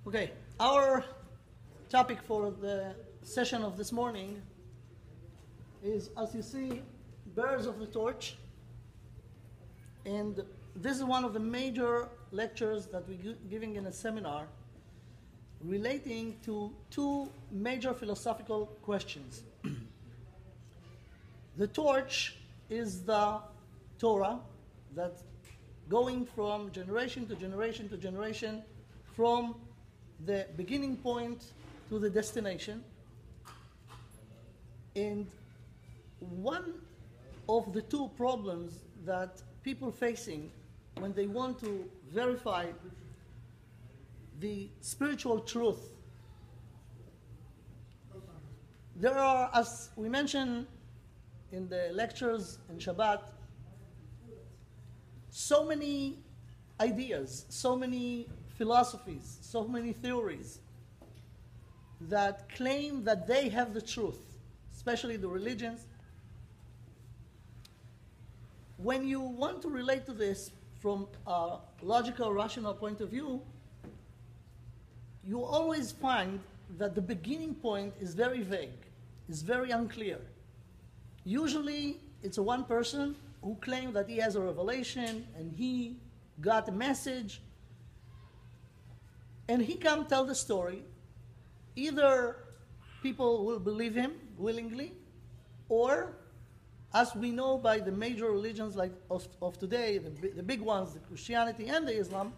Okay, our topic for the session of this morning is, as you see, bearers of the torch. And this is one of the major lectures that we're giving in a seminar relating to two major philosophical questions. The torch is the Torah that going from generation to generation to generation, from the beginning point to the destination. And one of the two problems that people facing when they want to verify the spiritual truth, there are, as we mentioned in the lectures in Shabbat, so many ideas, so many philosophies, so many theories that claim that they have the truth, especially the religions. When you want to relate to this from a logical, rational point of view, you always find that the beginning point is very vague, is very unclear. Usually, it's a one person who claims that he has a revelation and he got a message, and he can tell the story. Either people will believe him willingly, or, as we know by the major religions like of today, the big ones, the Christianity and the Islam,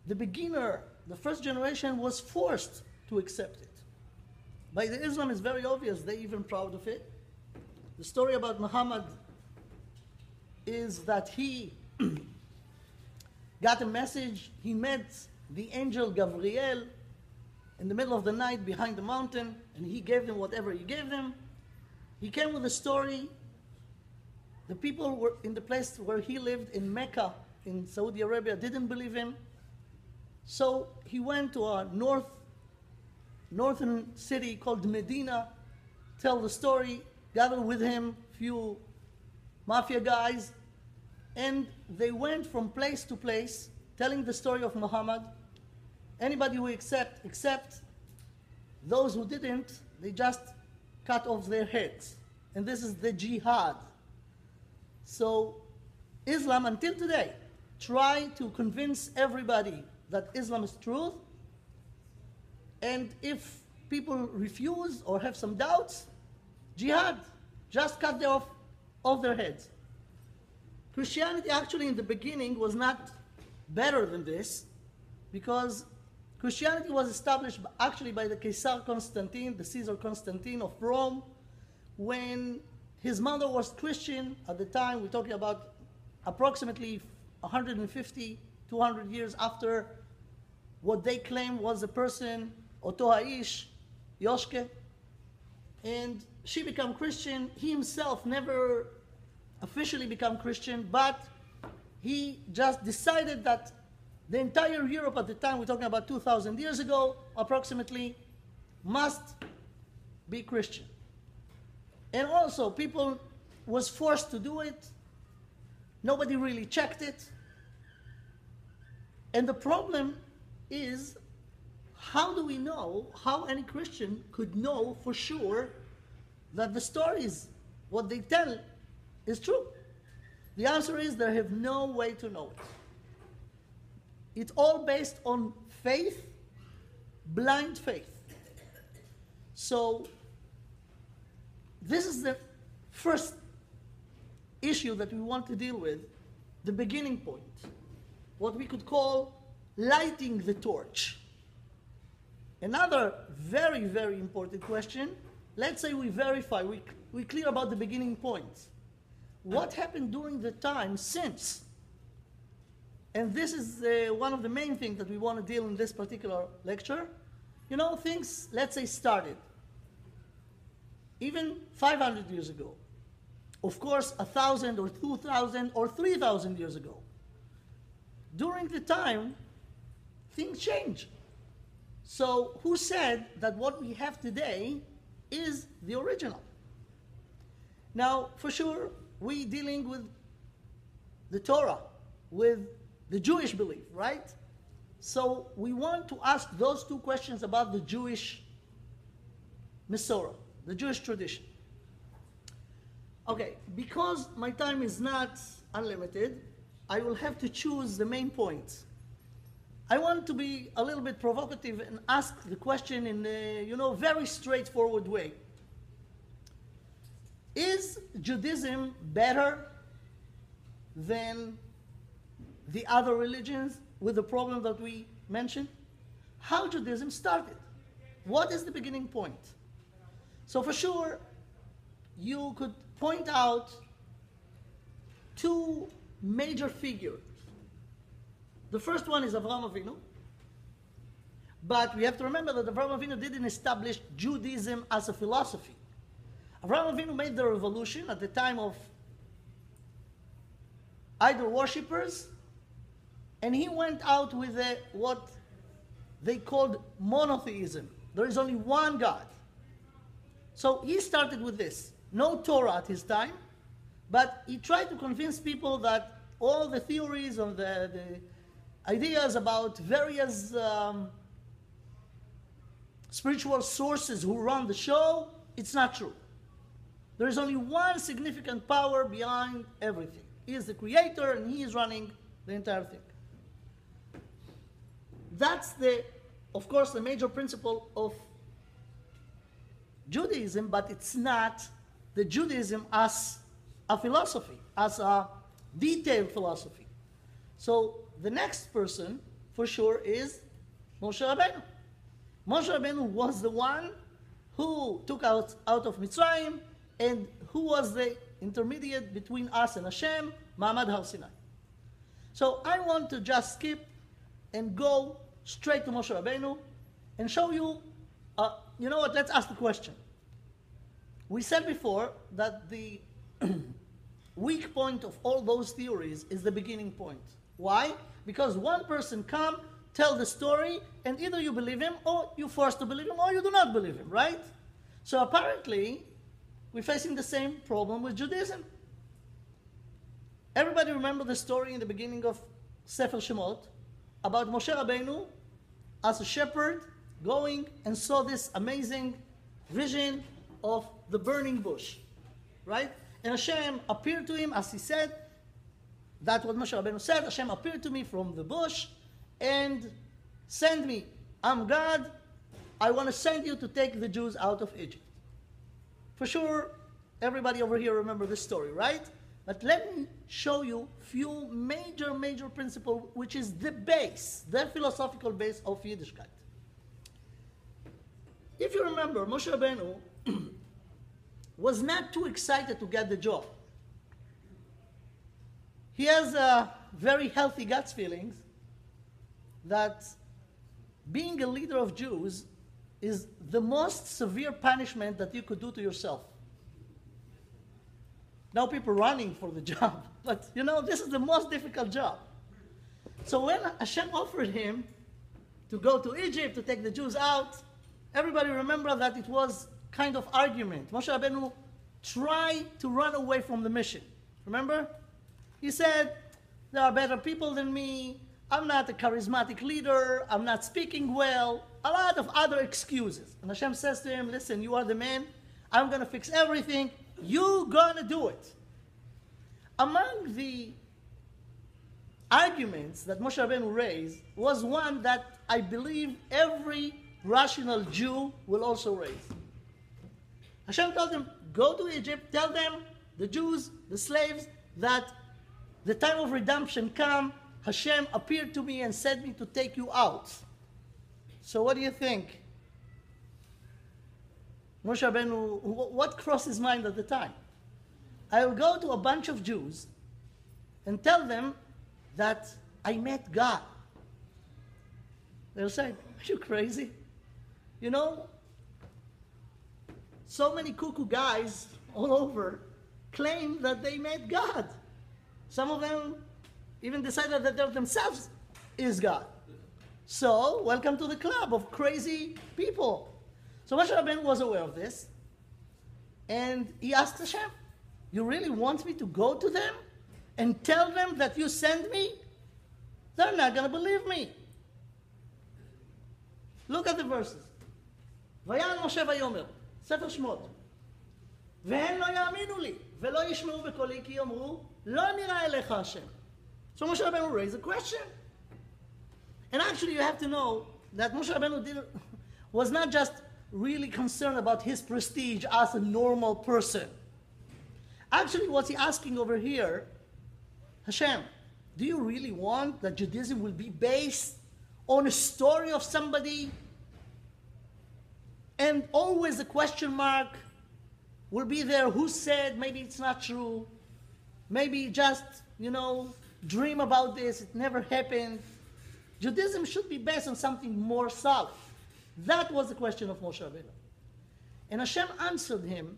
the beginner, the first generation, was forced to accept it. By the Islam, it's very obvious, they're even proud of it. The story about Maamad is that he got a message. He met the angel Gabriel in the middle of the night behind the mountain, and he gave them whatever he gave them. He came with a story. The people were in the place where he lived in Mecca, in Saudi Arabia, didn't believe him. So he went to a northern city called Medina, tell the story, gathered with him few mafia guys, and they went from place to place telling the story of Muhammad. Anybody who accept, those who didn't, they just cut off their heads. And this is the jihad. So Islam, until today, try to convince everybody that Islam is truth. And if people refuse or have some doubts, jihad, just cut them off their heads. Christianity actually in the beginning was not better than this, because Christianity was established actually by the Caesar Constantine of Rome, when his mother was Christian. At the time, we're talking about approximately 150, 200 years after what they claim was a person, Oto Haish, Yoshke, and she became Christian. He himself never officially became Christian, but he just decided that the entire Europe at the time, we're talking about 2,000 years ago, approximately, must be Christian. And also, people was forced to do it. Nobody really checked it. And the problem is, how do we know, how any Christian could know for sure that the stories, what they tell, is true? The answer is they have no way to know it. It's all based on faith, blind faith. So this is the first issue that we want to deal with, the beginning point, what we could call lighting the torch. Another very, very important question, let's say we verify, we clear about the beginning point. What happened during the time since? And this is one of the main things that we want to deal in this particular lecture. You know, things, let's say, started even 500 years ago. Of course, 1,000 or 2,000 or 3,000 years ago. During the time, things change. So who said that what we have today is the original? Now, for sure, we're dealing with the Torah, with the Jewish belief, right? So we want to ask those two questions about the Jewish Masorah, the Jewish tradition. Okay, because my time is not unlimited, I will have to choose the main points. I want to be a little bit provocative and ask the question in a, very straightforward way. Is Judaism better than the other religions with the problem that we mentioned? How Judaism started? What is the beginning point? So for sure, you could point out two major figures. The first one is Avraham Avinu. But we have to remember that Avraham Avinu didn't establish Judaism as a philosophy. Avraham Avinu made the revolution at the time of idol worshippers, and he went out with what they called monotheism. There is only one God. So he started with this. No Torah at his time, but he tried to convince people that all the theories of the ideas about various spiritual sources who run the show, it's not true. There is only one significant power behind everything. He is the creator and he is running the entire thing. That's of course, the major principle of Judaism, but it's not the Judaism as a philosophy, as a detailed philosophy. So the next person, for sure, is Moshe Rabbeinu. Moshe Rabbeinu was the one who took out of Mitzrayim and who was the intermediate between us and Hashem, Maamad Har Sinai. So I want to just skip and go straight to Moshe Rabbeinu and show you, you know what, let's ask the question. We said before that the weak point of all those theories is the beginning point. Why? Because one person come, tell the story, and either you believe him, or you're forced to believe him, or you do not believe him, right? So apparently, we're facing the same problem with Judaism. Everybody remember the story in the beginning of Sefer Shemot about Moshe Rabbeinu as a shepherd going and saw this amazing vision of the burning bush, right? And Hashem appeared to him, as he said, that's what Moshe Rabbeinu said, Hashem appeared to me from the bush and send me. I'm God. I want to send you to take the Jews out of Egypt. For sure, everybody over here remember this story, right? But let me show you few major principles, which is the base, the philosophical base of Yiddishkeit. If you remember, Moshe Rabbeinu was not too excited to get the job. He has very healthy guts feelings that being a leader of Jews is the most severe punishment that you could do to yourself. Now people running for the job, but this is the most difficult job. So when Hashem offered him to go to Egypt to take the Jews out, everybody remember that it was kind of argument. Moshe Rabbeinu tried to run away from the mission. Remember? He said, there are better people than me, I'm not a charismatic leader, I'm not speaking well, a lot of other excuses. And Hashem says to him, listen, you are the man, I'm going to fix everything, you're going to do it. Among the arguments that Moshe Rabbeinu raised was one that I believe every rational Jew will also raise. Hashem told him, go to Egypt, tell them, the Jews, the slaves, that the time of redemption come, Hashem appeared to me and sent me to take you out. So what do you think? Moshe Rabbeinu, what crossed his mind at the time? I will go to a bunch of Jews and tell them that I met God. They'll say, are you crazy? So many cuckoo guys all over claim that they met God. Some of them even decided that they themselves is God. So, welcome to the club of crazy people. So Moshe Rabbeinu was aware of this, and he asked Hashem, you really want me to go to them and tell them that you sent me? They're not going to believe me. Look at the verses. ויען משה ויאמר, ספר שמות. והם לא יאמינו לי, ולא ישמעו בקולי, כי יאמרו, לא נראה אליך השם. So Moshe Rabbeinu raised a question. And actually you have to know that Moshe Rabbeinu was not just really concerned about his prestige as a normal person. Actually, what's he asking over here? Hashem, do you really want that Judaism will be based on a story of somebody? And always a question mark will be there. Who said? Maybe it's not true. Maybe just, dream about this. It never happened. Judaism should be based on something more solid. That was the question of Moshe Rabbeinu. And Hashem answered him,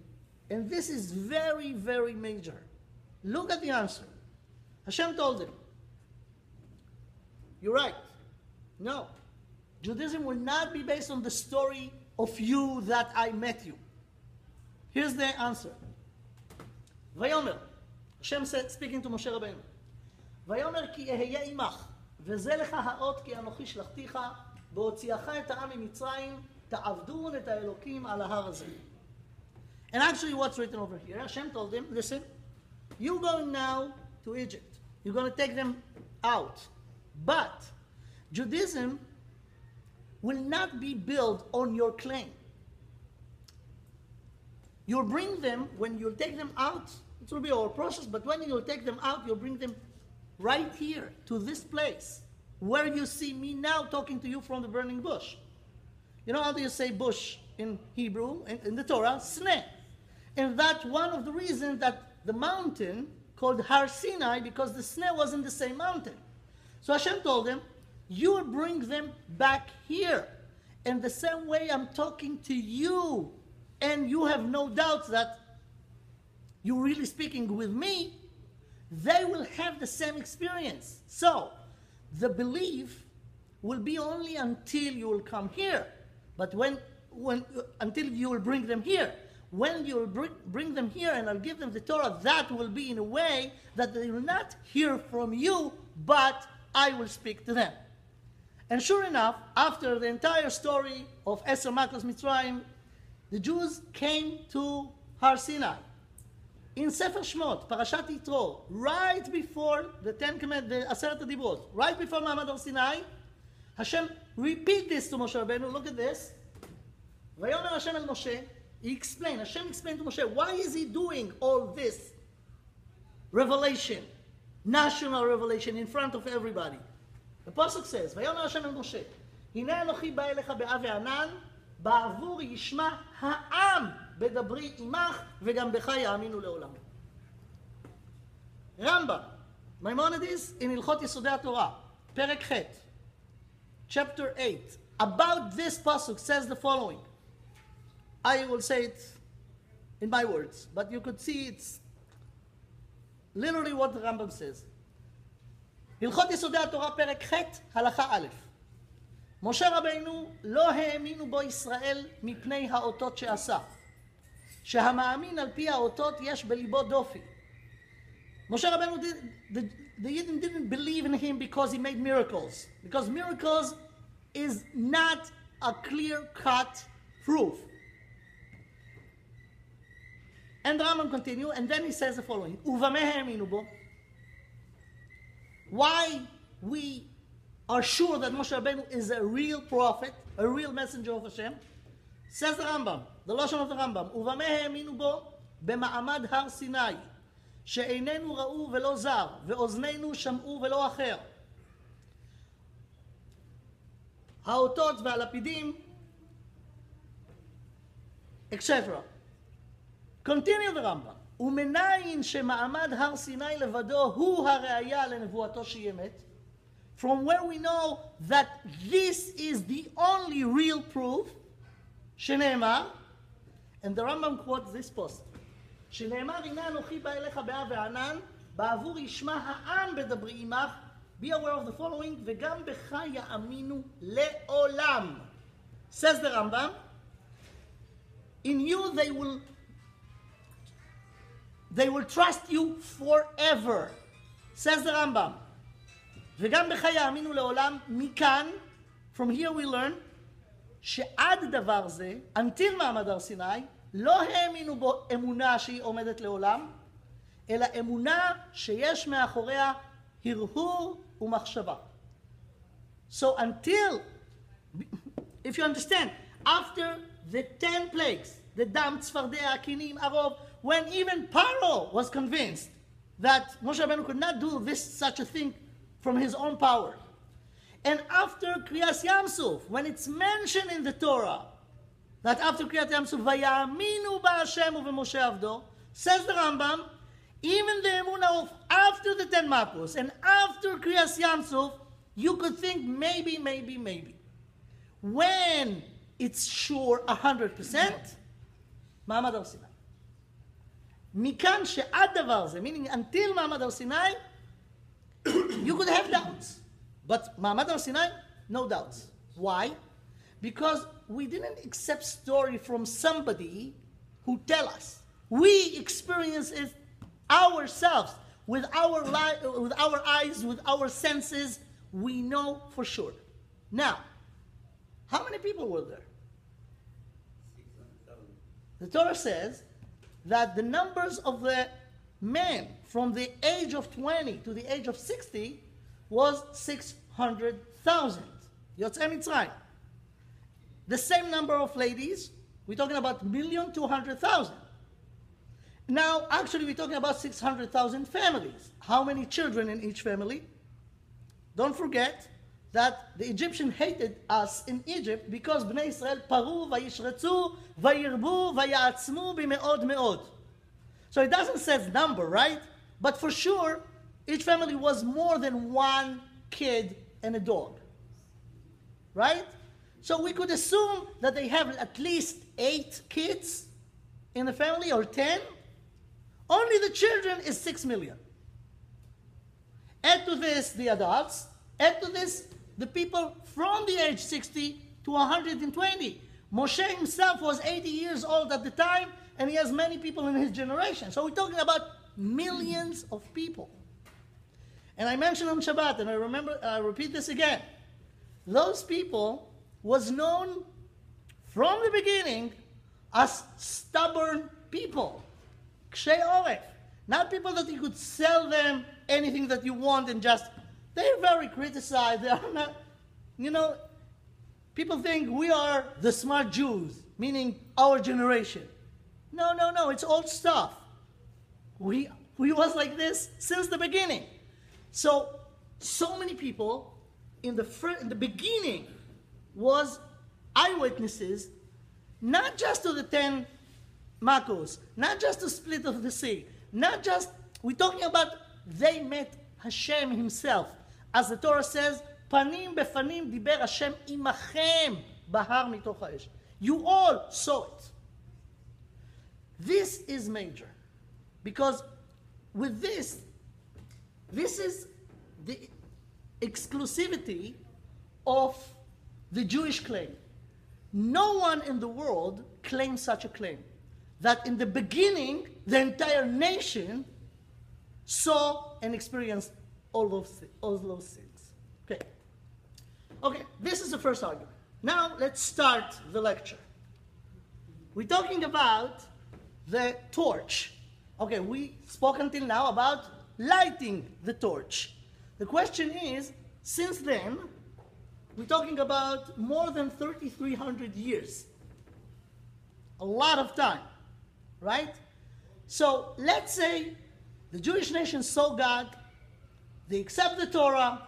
and this is very, very major. Look at the answer. Hashem told him, you're right. No. Judaism will not be based on the story of you that I met you. Here's the answer. Vayomer. Hashem said, speaking to Moshe Rabbeinu, Vayomer ki eheya imach, וזה לך האות כי אנוכי שלחתיך, בהוציאך את העם ממצרים, תעבדון את האלוקים על ההר הזה. And actually what's written over here, Hashem told him, listen, you're going now to Egypt. You're going to take them out. But Judaism will not be built on your claim. You'll bring them, when you take them out, it will be our process, but when you'll take them out, you'll bring them right here to this place where you see me now talking to you from the burning bush. You know how do you say bush in Hebrew, in the Torah? Sneh. And that's one of the reasons that the mountain called Har Sinai, because the sneh was in the same mountain. So Hashem told him, you will bring them back here. And the same way I'm talking to you, and you have no doubts that you're really speaking with me, they will have the same experience. So the belief will be only until you will come here. But until you will bring them here. When you will bring them here and I'll give them the Torah, that will be in a way that they will not hear from you, but I will speak to them. And sure enough, after the entire story of Eser Makos Mitzrayim, the Jews came to Har Sinai. In Sefer Shmot, Parashat Yitro, right before the Ten Commandments, the Aseret HaDibrot, right before Maamad Har Sinai, Hashem repeat this to Moshe Rabbeinu. Look at this. Vayomer Hashem el Moshe. Hashem explained to Moshe, why is he doing all this revelation, national revelation, in front of everybody? The Pasuk says, Vayomer Hashem el Moshe, Hine Anochi ba elecha be'av ve'anan, ba'avur yishma ha'am bedabri imach, ve'gam becha ya'aminu le'olam. Rambam, Maimonides, in Ilchot Yesodei HaTorah, Perek Chet, chapter 8, about this Pasuk says the following. I will say it in my words, but you could see it's literally what the Rambam says. הלכות יסודי התורה פרק ח' הלכה א'. משה רבינו לא האמינו בו ישראל מפני האותות שעשה. שהמאמין על פי האותות יש בליבו דופי. Moshe Rabbeinu the Yidden didn't believe in him because he made miracles. Because miracles is not a clear-cut proof. And the Rambam continues, and then he says the following, Uvameh ha'aminu bo. Why we are sure that Moshe Rabbeinu is a real prophet, a real messenger of Hashem, says the Rambam, the Lashon of the Rambam, Uvameh ha'aminu bo b'ma'amad Har Sinai, she'einenu ra'u velo zar, ve'oznenu sham'u velo acher. האותות והלפידים, etc. Continue the Rambam. ומניין שמעמד הר סיני לבדו הוא הראיה לנבואתו שהיא אמת. From where we know that this is the only real proof, שנאמר, and the Rambam quotes this post, שנאמר הנה אנוכי בא אליך באב וענן, בעבור ישמע העם בדברי עמך, be aware of the following, וגם בך יאמינו לעולם. Says the Rambam, in you they will trust you forever. Says the Rambam. וגם בך יאמינו לעולם, מכאן, from here we learn, שעד דבר זה, until מעמד הר סיני, לא האמינו בו אמונה שהיא עומדת לעולם, אלא אמונה שיש מאחוריה הרהור ומחשבה. So until, if you understand, after the 10 plagues, the Dam, Tzfardea, Kinim, Arov, when even Paro was convinced that Moshe Rabbeinu could not do such a thing from his own power. And after Kriyas Yamsuf, when it's mentioned in the Torah, that after Kriyas Yamsuf, Vayaminu ba'Hashem u'b'Moshe avdo, says the Rambam, even the emunah of after the 10 Makos and after Kriyas Yamsuf, you could think maybe. When it's sure 100%, Maamad Har Sinai. מכאן שעד דבר זה, meaning until Maamad Har Sinai, you could have doubts. But Maamad Har Sinai, no doubts. Why? Because we didn't accept story from somebody who tell us. We experience it ourselves, with our eyes, with our senses. We know for sure. Now, how many people were there? 600,000. The Torah says that the numbers of the men from the age of 20 to the age of 60 was 600,000. Yotzei Mitzrayim. The same number of ladies, we're talking about 1,200,000. Now, actually, we're talking about 600,000 families. How many children in each family? Don't forget that the Egyptian hated us in Egypt because Bnei Israel paru, vayishretzu, vayirbu, vayatzmu b'me'od me'od. So it doesn't say number, right? But for sure, each family was more than one kid and a dog. Right? So we could assume that they have at least 8 kids in the family, or 10. Only the children is 6 million. Add to this the adults. Add to this the people from the age 60 to 120. Moshe himself was 80 years old at the time, and he has many people in his generation. So we're talking about millions of people. And I mentioned on Shabbat, and I repeat this again. Those people was known from the beginning as stubborn people. Kshei oref. Not people that you could sell them anything that you want and just, they're very criticized. They are not, people think we are the smart Jews, meaning our generation. No, it's old stuff. We was like this since the beginning. So many people in the beginning was eyewitnesses, not just to the 10 Makos, not just to split of the sea, not just, we're talking about they met Hashem himself. As the Torah says, Panim befanim diber Hashem imachem bahar mitoch ha'esh. You all saw it. This is major. Because with this is the exclusivity of the Jewish claim. No one in the world claims such a claim. That in the beginning, the entire nation saw and experienced all those things. Okay, this is the first argument. Now let's start the lecture. We're talking about the torch. Okay, we spoke until now about lighting the torch. The question is, since then, we're talking about more than 3,300 years. A lot of time, right? So let's say the Jewish nation saw God, they accept the Torah.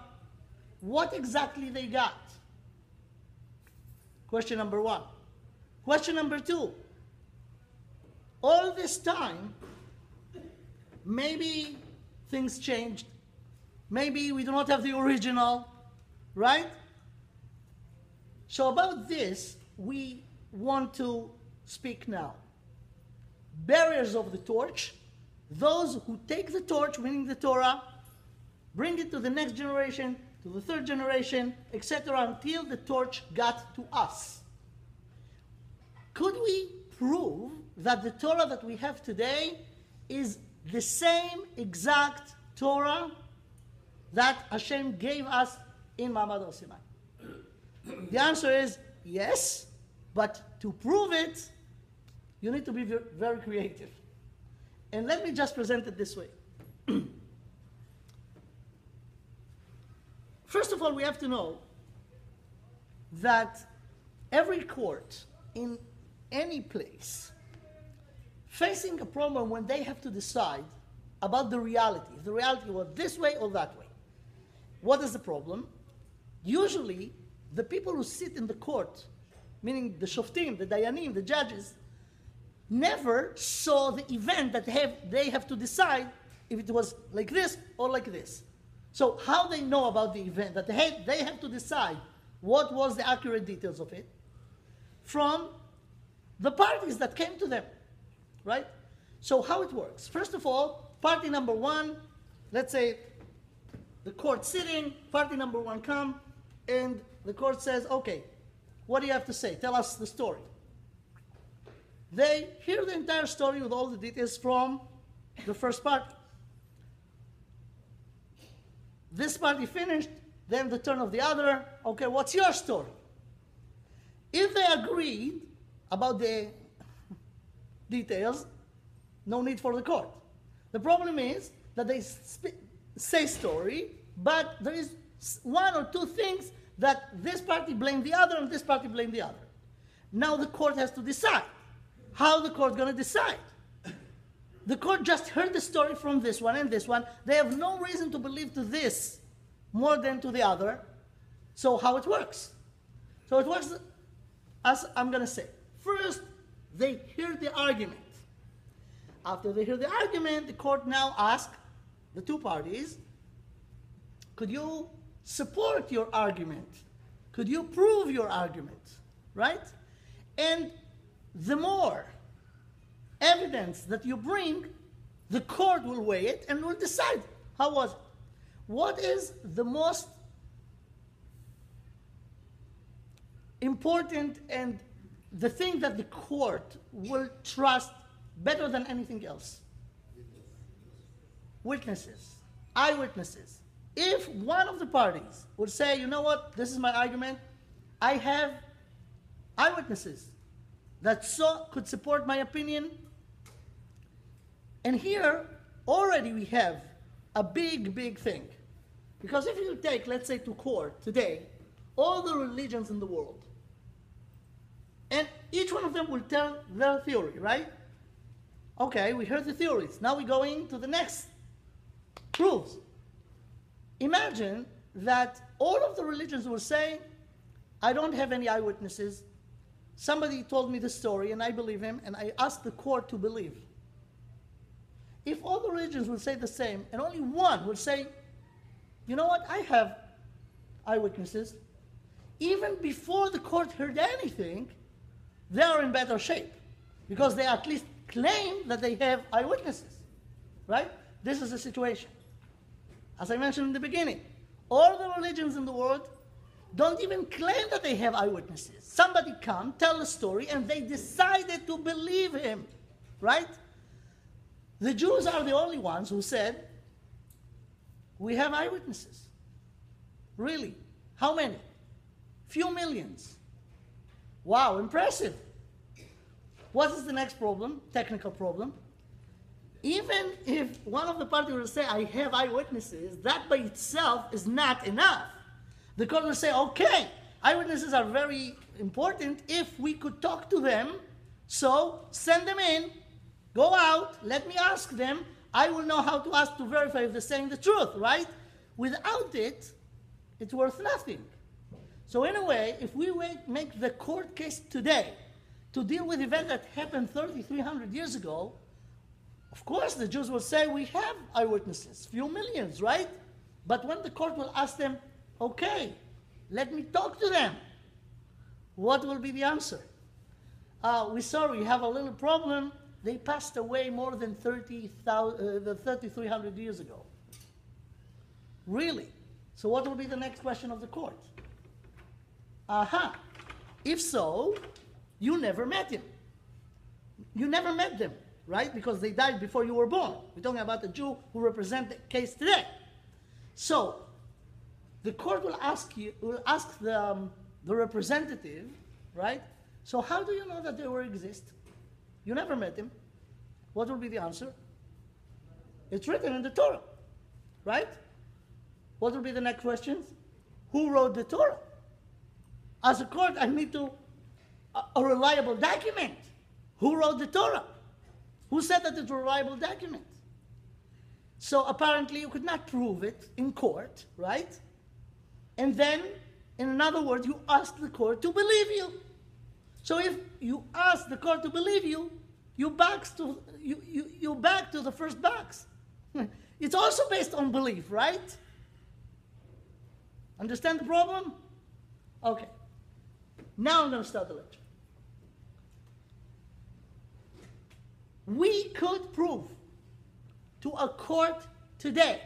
What exactly they got? Question number 1. Question number 2. All this time, maybe things changed. Maybe we do not have the original, right? So about this, we want to speak now. Bearers of the torch, those who take the torch, meaning the Torah, bring it to the next generation, to the third generation, etc., until the torch got to us. Could we prove that the Torah that we have today is the same exact Torah that Hashem gave us in Maamad Har Sinai? The answer is yes, But to prove it, you need to be very creative. And let me just present it this way. First of all, we have to know that every court in any place facing a problem when they have to decide about the reality, if the reality was this way or that way. What is the problem? Usually, the people who sit in the court, meaning the shoftim, the dayanim, the judges, never saw the event that they have to decide if it was like this or like this. So how they know about the event that they have to decide what was the accurate details of it? From the parties that came to them, right? So how it works? First of all, party number one, let's say the court sitting, party number one come, and the court says, okay, what do you have to say? Tell us the story. They hear the entire story with all the details from the first party. This party finished, then the turn of the other. Okay, what's your story? If they agreed about the details, no need for the court. The problem is that they say story, but there is one or two things that this party blamed the other and this party blamed the other. Now the court has to decide. How the court going to decide? The court just heard the story from this one and this one. They have no reason to believe to this more than to the other. So how it works? So it works as I'm going to say. First, they hear the argument. After they hear the argument, the court now asks the two parties, could you support your argument? Could you prove your argument? Right? And the more evidence that you bring, the court will weigh it and will decide how was it. What is the most important and the thing that the court will trust better than anything else? Witnesses, eyewitnesses. If one of the parties would say, you know what, this is my argument, I have eyewitnesses that could support my opinion. And here, already we have a big, big thing. Because if you take, let's say, to court today, all the religions in the world, and each one of them will tell their theory, right? Okay, we heard the theories. Now we're going to the next proofs. Imagine that all of the religions will say, I don't have any eyewitnesses. Somebody told me the story and I believe him, and I asked the court to believe. If all the religions will say the same and only one will say, you know what, I have eyewitnesses, even before the court heard anything, they are in better shape because they at least claim that they have eyewitnesses, right? This is the situation. As I mentioned in the beginning, all the religions in the world don't even claim that they have eyewitnesses. Somebody come, tell a story, and they decided to believe him, right? The Jews are the only ones who said, we have eyewitnesses. Really? How many? Few millions. Wow, impressive. What is the next problem? Technical problem. Even if one of the parties will say, I have eyewitnesses, that by itself is not enough. The court will say, okay, eyewitnesses are very important if we could talk to them, so send them in, go out, let me ask them, I will know how to ask to verify if they're saying the truth, right? Without it, it's worth nothing. So in a way, if we make the court case today to deal with event that happened 300 years ago, of course the Jews will say, we have eyewitnesses, few millions, right? But when the court will ask them, okay, let me talk to them, what will be the answer? We're sorry, we have a little problem. They passed away more than 3,300 years ago. Really? So what will be the next question of the court? If so, you never met him. You never met them, right? Because they died before you were born. We're talking about the Jew who represent the case today. So the court will ask the representative, right? So how do you know that they will exist? You never met him. What will be the answer? It's written in the Torah, right? What will be the next questions? Who wrote the Torah? As a court, I need a reliable document. Who wrote the Torah? Who said that it's a reliable document? So apparently you could not prove it in court, right? And then, in other words, you ask the court to believe you. So if you ask the court to believe you, you back to the first box. It's also based on belief, right? Understand the problem? Okay. Now I'm going to start the lecture. We could prove to a court today,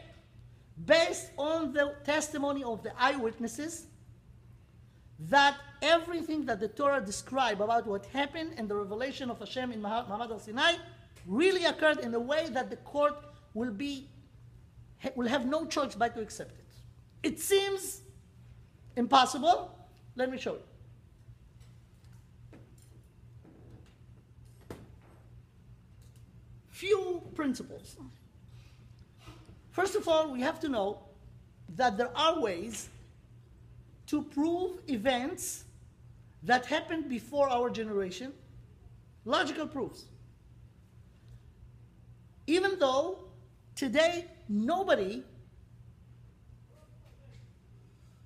based on the testimony of the eyewitnesses, that everything that the Torah describes about what happened in the revelation of Hashem in Maamad al-Sinai really occurred in a way that the court will have no choice but to accept it. It seems impossible. Let me show you. Few principles. First of all, we have to know that there are ways to prove events that happened before our generation, logical proofs. Even though today nobody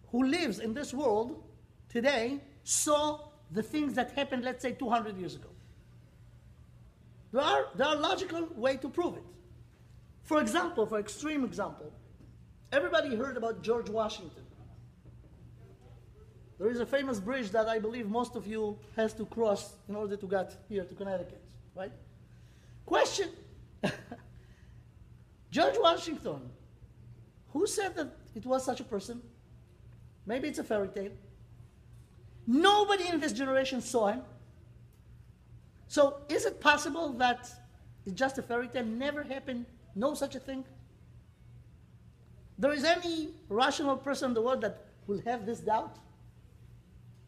who lives in this world today saw the things that happened, let's say, 200 years ago. There are logical ways to prove it. For example, for extreme example, everybody heard about George Washington. There is a famous bridge that I believe most of you has to cross in order to get here to Connecticut, right? Question. George Washington, who said that it was such a person? Maybe it's a fairy tale. Nobody in this generation saw him. So is it possible that it's just a fairy tale, never happened, no such a thing? There is any rational person in the world that will have this doubt?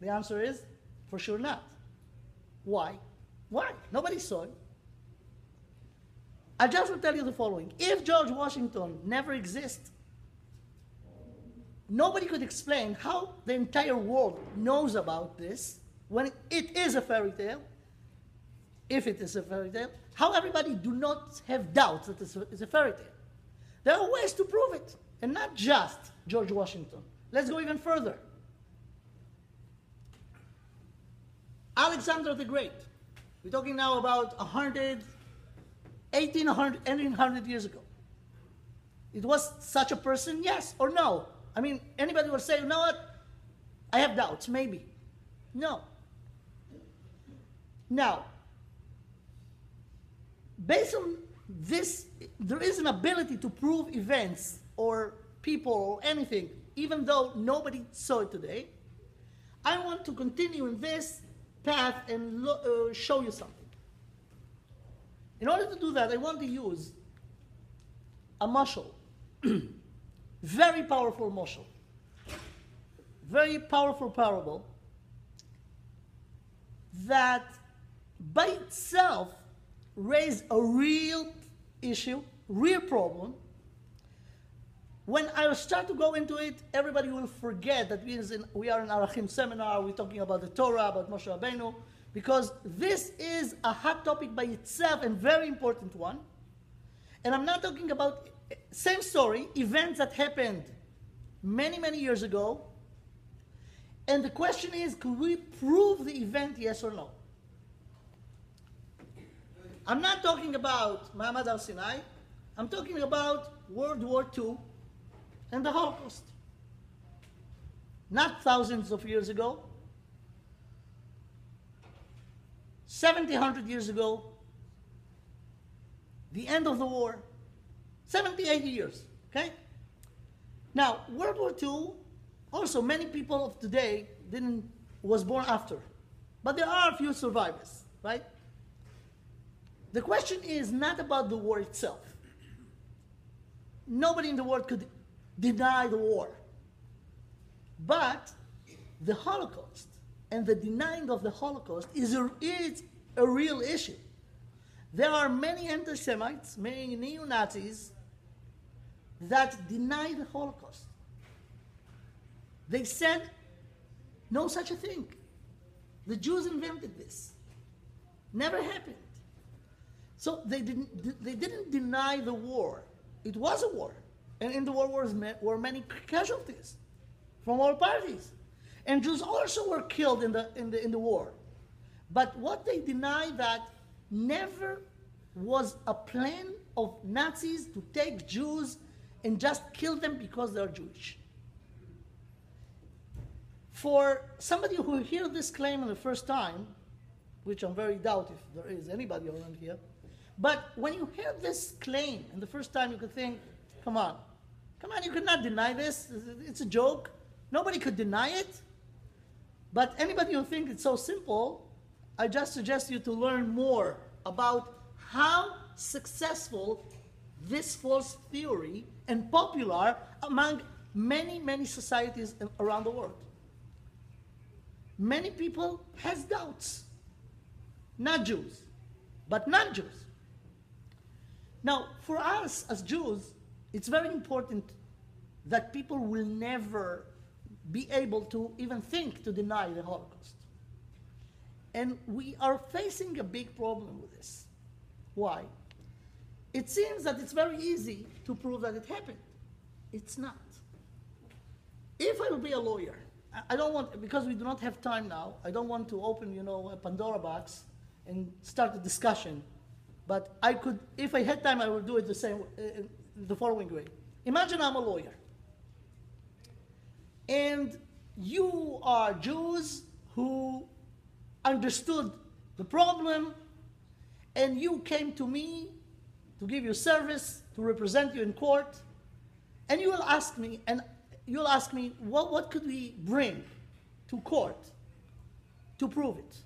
The answer is, for sure not. Why? Why? Nobody saw it. I just will tell you the following. If George Washington never existed, nobody could explain how the entire world knows about this when it is a fairy tale. If it is a fairy tale, how everybody do not have doubts that it's a fairy tale. There are ways to prove it, and not just George Washington. Let's go even further. Alexander the Great. We're talking now about 1800 years ago. It was such a person, yes or no? I mean, anybody will say, you know what? I have doubts, maybe. No. Now, based on this, there is an ability to prove events or people or anything, even though nobody saw it today. I want to continue in this path and show you something. In order to do that, I want to use a mashal, very powerful mashal, very powerful parable that by itself raise a real issue, real problem. When I start to go into it, everybody will forget that we are in Arachim seminar, we're talking about the Torah, about Moshe Rabbeinu, because this is a hot topic by itself and very important one. And I'm not talking about, same story, events that happened many, many years ago. And the question is, could we prove the event, yes or no? I'm not talking about Maamad al-Sinai. I'm talking about World War II and the Holocaust. Not thousands of years ago. 70, 100 years ago. The end of the war. 70, 80 years. Okay? Now, World War II, also many people of today was born after. But there are a few survivors, right? The question is not about the war itself. Nobody in the world could deny the war. But the Holocaust and the denying of the Holocaust is a real issue. There are many anti-Semites, many neo-Nazis that deny the Holocaust. They said no such a thing. The Jews invented this. Never happened. So they didn't deny the war. It was a war. And in the war were many casualties from all parties. And Jews also were killed in the war. But what they deny that never was a plan of Nazis to take Jews and just kill them because they're Jewish. For somebody who hears this claim for the first time, which I'm very doubt if there is anybody around here, but when you hear this claim and the first time, you could think, come on, you could not deny this. It's a joke. Nobody could deny it. But anybody who thinks it's so simple, I just suggest you to learn more about how successful this false theory and popular among many, many societies around the world. Many people has doubts. Not Jews, but non-Jews. Now, for us as Jews, it's very important that people will never be able to even think to deny the Holocaust. And we are facing a big problem with this. Why? It seems that it's very easy to prove that it happened. It's not. If I will be a lawyer, I don't want, because we do not have time now, I don't want to open, a Pandora box and start a discussion. But I could, if I had time, I would do it the following way. Imagine I'm a lawyer. And you are Jews who understood the problem, and you came to me to give you service, to represent you in court, and you will ask me, what could we bring to court to prove it?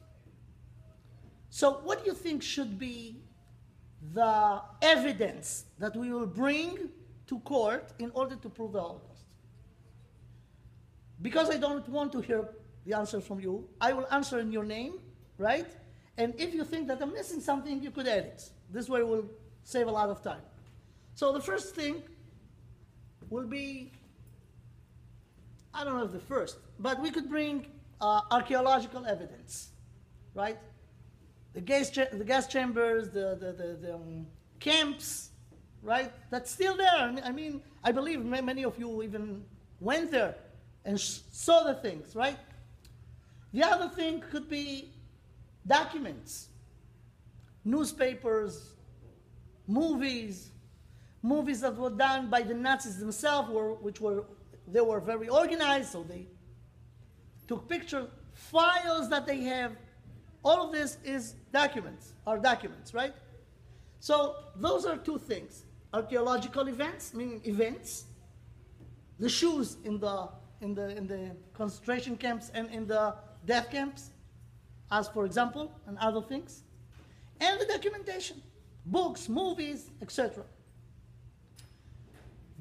So what do you think should be the evidence that we will bring to court in order to prove the Holocaust? Because I don't want to hear the answer from you, I will answer in your name, right? And if you think that I'm missing something, you could add it. This way we'll save a lot of time. So the first thing will be, I don't know if the first, but we could bring archaeological evidence, right? The gas chambers, the camps, right? That's still there. I believe many of you even went there and saw the things, right? The other thing could be documents, newspapers, movies that were done by the Nazis themselves, they were very organized, so they took pictures, files that they have. All of this is documents, right? So those are two things: archaeological events, meaning events, the shoes in the concentration camps and in the death camps, as for example, and other things, and the documentation, books, movies, etc.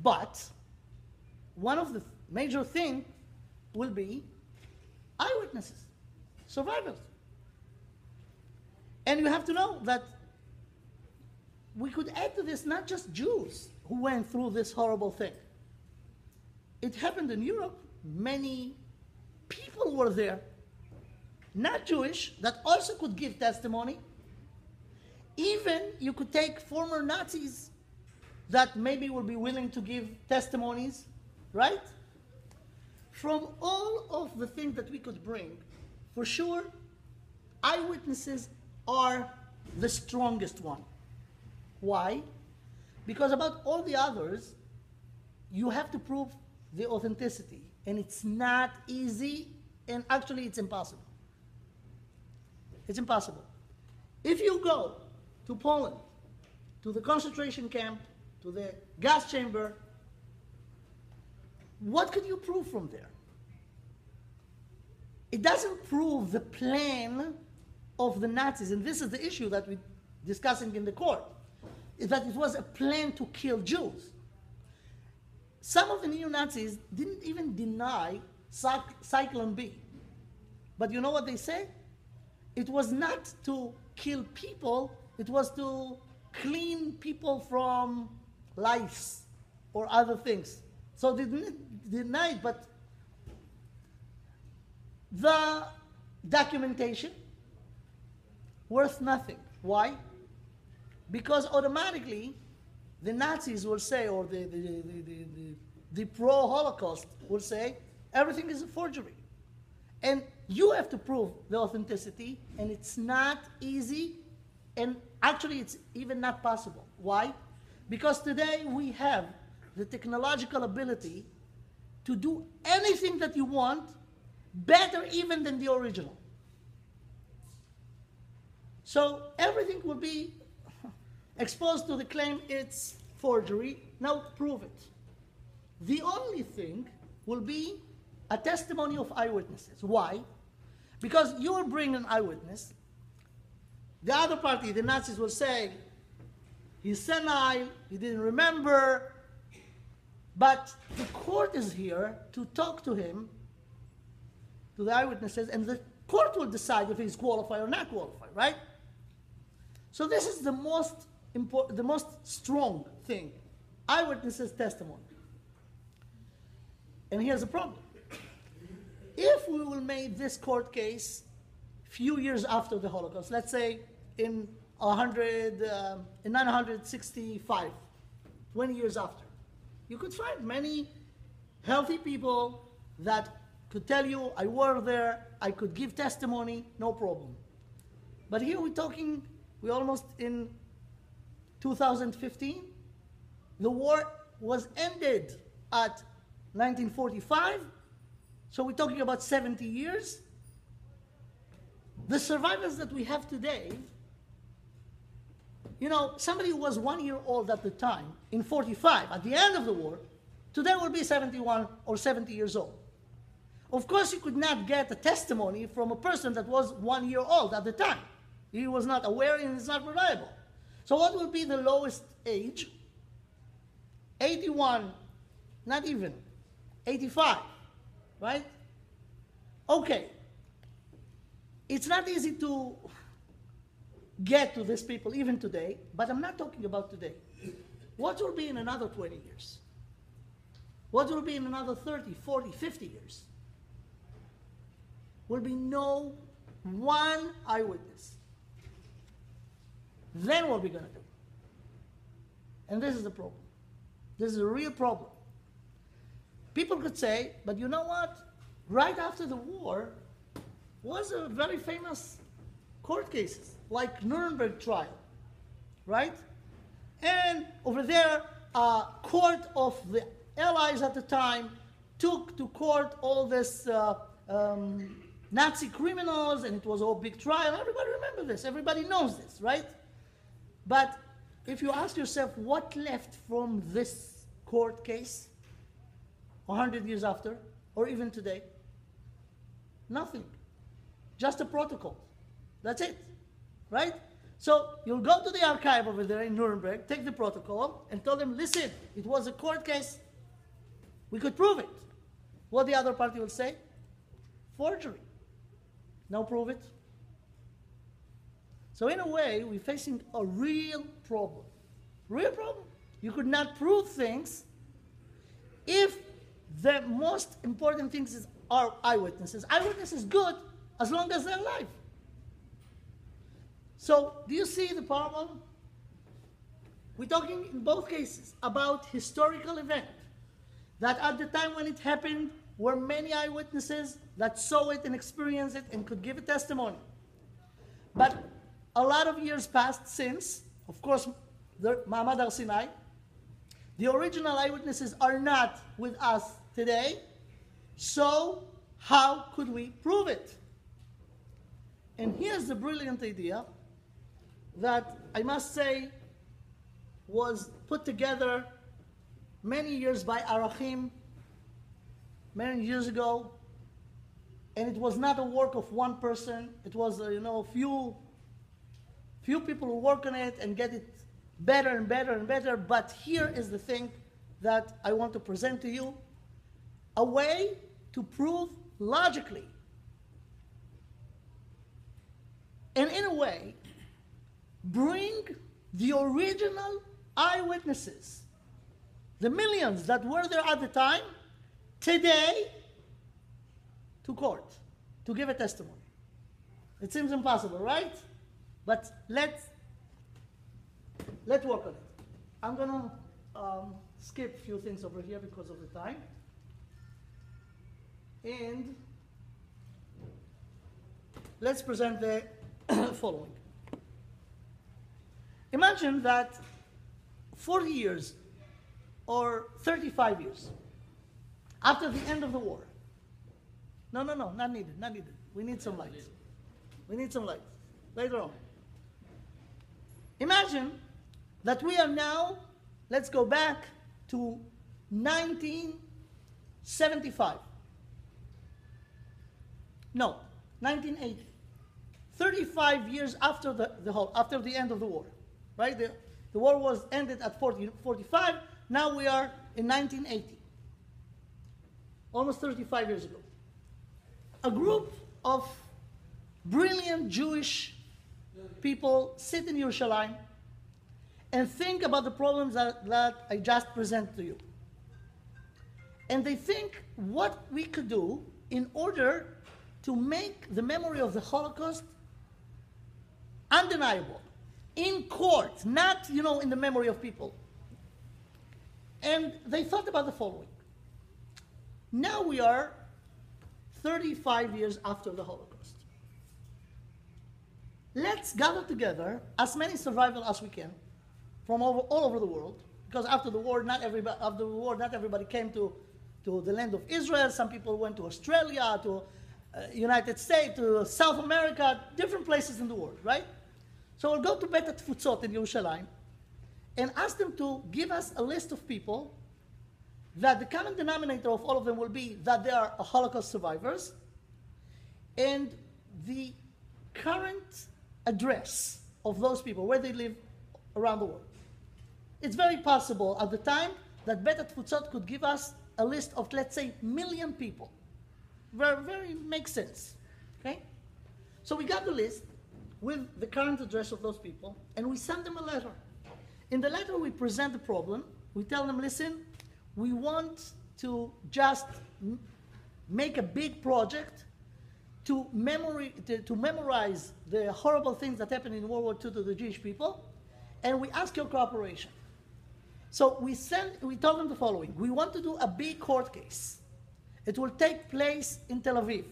But one of the major things will be eyewitnesses, survivors. And you have to know that we could add to this not just Jews who went through this horrible thing. It happened in Europe. Many people were there, not Jewish, that also could give testimony. Even you could take former Nazis that maybe will be willing to give testimonies, right? From all of the things that we could bring, for sure, eyewitnesses are the strongest one. Why? Because about all the others, you have to prove the authenticity. And it's not easy, and actually it's impossible. It's impossible. If you go to Poland, to the concentration camp, to the gas chamber, what could you prove from there? It doesn't prove the plan of the Nazis, and this is the issue that we're discussing in the court, is that it was a plan to kill Jews. Some of the neo-Nazis didn't even deny Cyclone B. But you know what they say? It was not to kill people, it was to clean people from lice or other things. So they didn't deny it, but the documentation worth nothing. Why? Because automatically the Nazis will say, or the pro-Holocaust will say, everything is a forgery. And you have to prove the authenticity, and it's not easy, and actually it's even not possible. Why? Because today we have the technological ability to do anything that you want better even than the original. So everything will be exposed to the claim it's forgery. Now prove it. The only thing will be a testimony of eyewitnesses. Why? Because you will bring an eyewitness. The other party, the Nazis, will say, he's senile, he didn't remember, but the court is here to talk to him, to the eyewitnesses, and the court will decide if he's qualified or not qualified, right? So this is the most important, the most strong thing, eyewitnesses' testimony. And here's the problem. If we will make this court case few years after the Holocaust, let's say in 965, 20 years after, you could find many healthy people that could tell you, I were there, I could give testimony, no problem. But here we're almost in 2015. The war was ended at 1945, so we're talking about 70 years. The survivors that we have today, you know, somebody who was 1 year old at the time, in 45, at the end of the war, today will be 71 or 70 years old. Of course, you could not get a testimony from a person that was 1 year old at the time. He was not aware and it's not reliable. So what will be the lowest age? 81, not even, 85, right? Okay. It's not easy to get to these people even today, but I'm not talking about today. What will be in another 20 years? What will be in another 30, 40, 50 years? Will be no one eyewitness. Then what are we going to do? And this is the problem. This is a real problem. People could say, but you know what? Right after the war was a very famous court cases, like Nuremberg trial, right? And over there, a court of the Allies at the time took to court all this Nazi criminals, and it was all big trial. Everybody remembers this. Everybody knows this, right? But if you ask yourself what left from this court case 100 years after, or even today, nothing. Just a protocol. That's it, right? So you'll go to the archive over there in Nuremberg, take the protocol, and tell them, listen, it was a court case. We could prove it. What the other party will say? Forgery. Now prove it. So in a way, we're facing a real problem. Real problem. You could not prove things if the most important things are eyewitnesses. Eyewitness is good as long as they're alive. So do you see the problem? We're talking in both cases about historical event that at the time when it happened were many eyewitnesses that saw it and experienced it and could give a testimony. But a lot of years passed since, of course, the Maamad al Sinai. The original eyewitnesses are not with us today. So how could we prove it? And here's the brilliant idea that I must say was put together many years by Arachim, many years ago, and it was not a work of one person. It was few people who work on it and get it better and better and better. But here is the thing that I want to present to you: a way to prove logically and in a way, bring the original eyewitnesses, the millions that were there at the time, today, to court, to give a testimony. It seems impossible, right? But let's work on it. I'm going to skip a few things over here because of the time. And let's present the following. Imagine that 40 years or 35 years after the end of the war. No, not needed. We need some light. We need some light. Later on. Imagine that we are now, let's go back to 1975. No, 1980. 35 years after after the end of the war. Right? The war was ended at 45. Now we are in 1980. Almost 35 years ago. A group of brilliant Jewish people sit in Yerushalayim and think about the problems that I just presented to you. And they think what we could do in order to make the memory of the Holocaust undeniable, in court, not, in the memory of people. And they thought about the following. Now we are 35 years after the Holocaust. Let's gather together as many survivors as we can from all over the world, because after the war, not everybody came to the land of Israel. Some people went to Australia, to United States, to South America, different places in the world, right? So we'll go to Bet Tfutzot in Yerushalayim and ask them to give us a list of people that the common denominator of all of them will be that they are Holocaust survivors and the current address of those people, where they live around the world. It's very possible at the time that Bet Tfutzot could give us a list of, let's say, 1 million people. Very makes sense, okay? So we got the list with the current address of those people, and we send them a letter. In the letter, we present the problem. We tell them, listen, we want to just make a big project to memorize the horrible things that happened in World War II to the Jewish people, and we ask your cooperation. So we told them the following. We want to do a big court case. It will take place in Tel Aviv.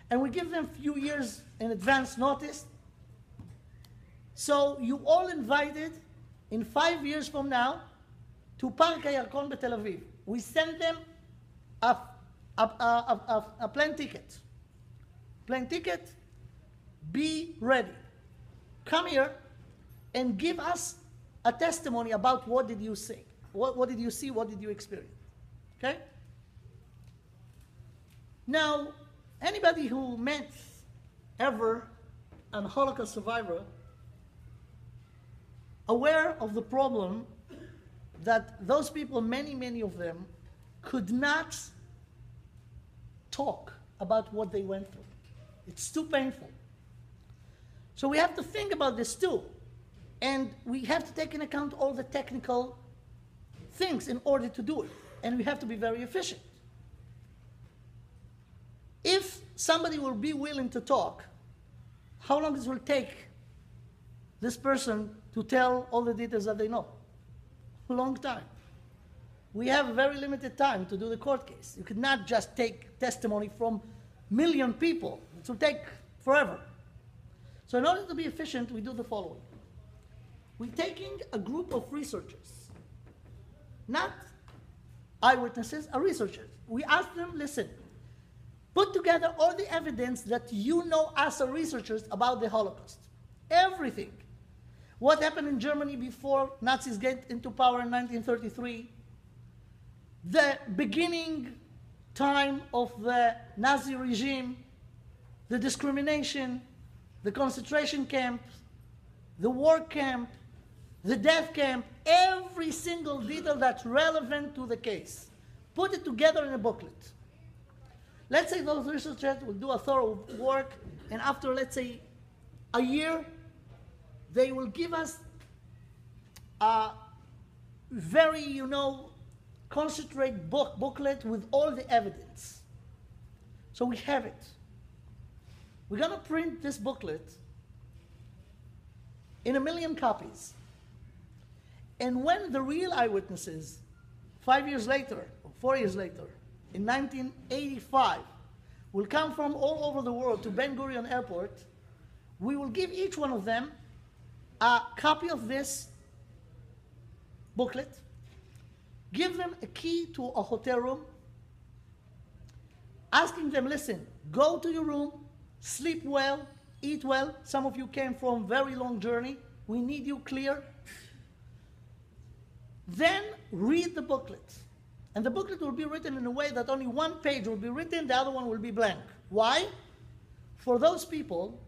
And we give them a few years in advance notice. So you all invited in 5 years from now to Park HaYarkon in Tel Aviv. We send them a plane ticket. Plane ticket, be ready. Come here and give us a testimony about what did you say. What did you see, what did you experience? Okay? Now, anybody who met ever a Holocaust survivor aware of the problem that those people, many of them, could not talk about what they went through. It's too painful. So we have to think about this too. And we have to take into account all the technical things in order to do it. And we have to be very efficient. If somebody will be willing to talk, how long it will take this person to tell all the details that they know? A long time. We have very limited time to do the court case. You could not just take testimony from 1 million people. It will take forever. So in order to be efficient, we do the following. We're taking a group of researchers, not eyewitnesses, researchers. We ask them, listen, put together all the evidence that you know as researchers about the Holocaust. Everything. What happened in Germany before Nazis get into power in 1933, the beginning time of the Nazi regime, the discrimination, the concentration camps, the war camp, the death camp, every single detail that's relevant to the case. Put it together in a booklet. Let's say those researchers will do a thorough work, and after, let's say, a year, they will give us a very, concentrate booklet with all the evidence. So we have it. We're going to print this booklet in 1 million copies. And when the real eyewitnesses, 5 years later, or 4 years later, in 1985, will come from all over the world to Ben Gurion Airport, we will give each one of them a copy of this booklet, give them a key to a hotel room, asking them, listen, go to your room, sleep well, eat well. Some of you came from very long journey. We need you clear. Then read the booklet. And the booklet will be written in a way that only one page will be written, the other one will be blank. Why? For those people,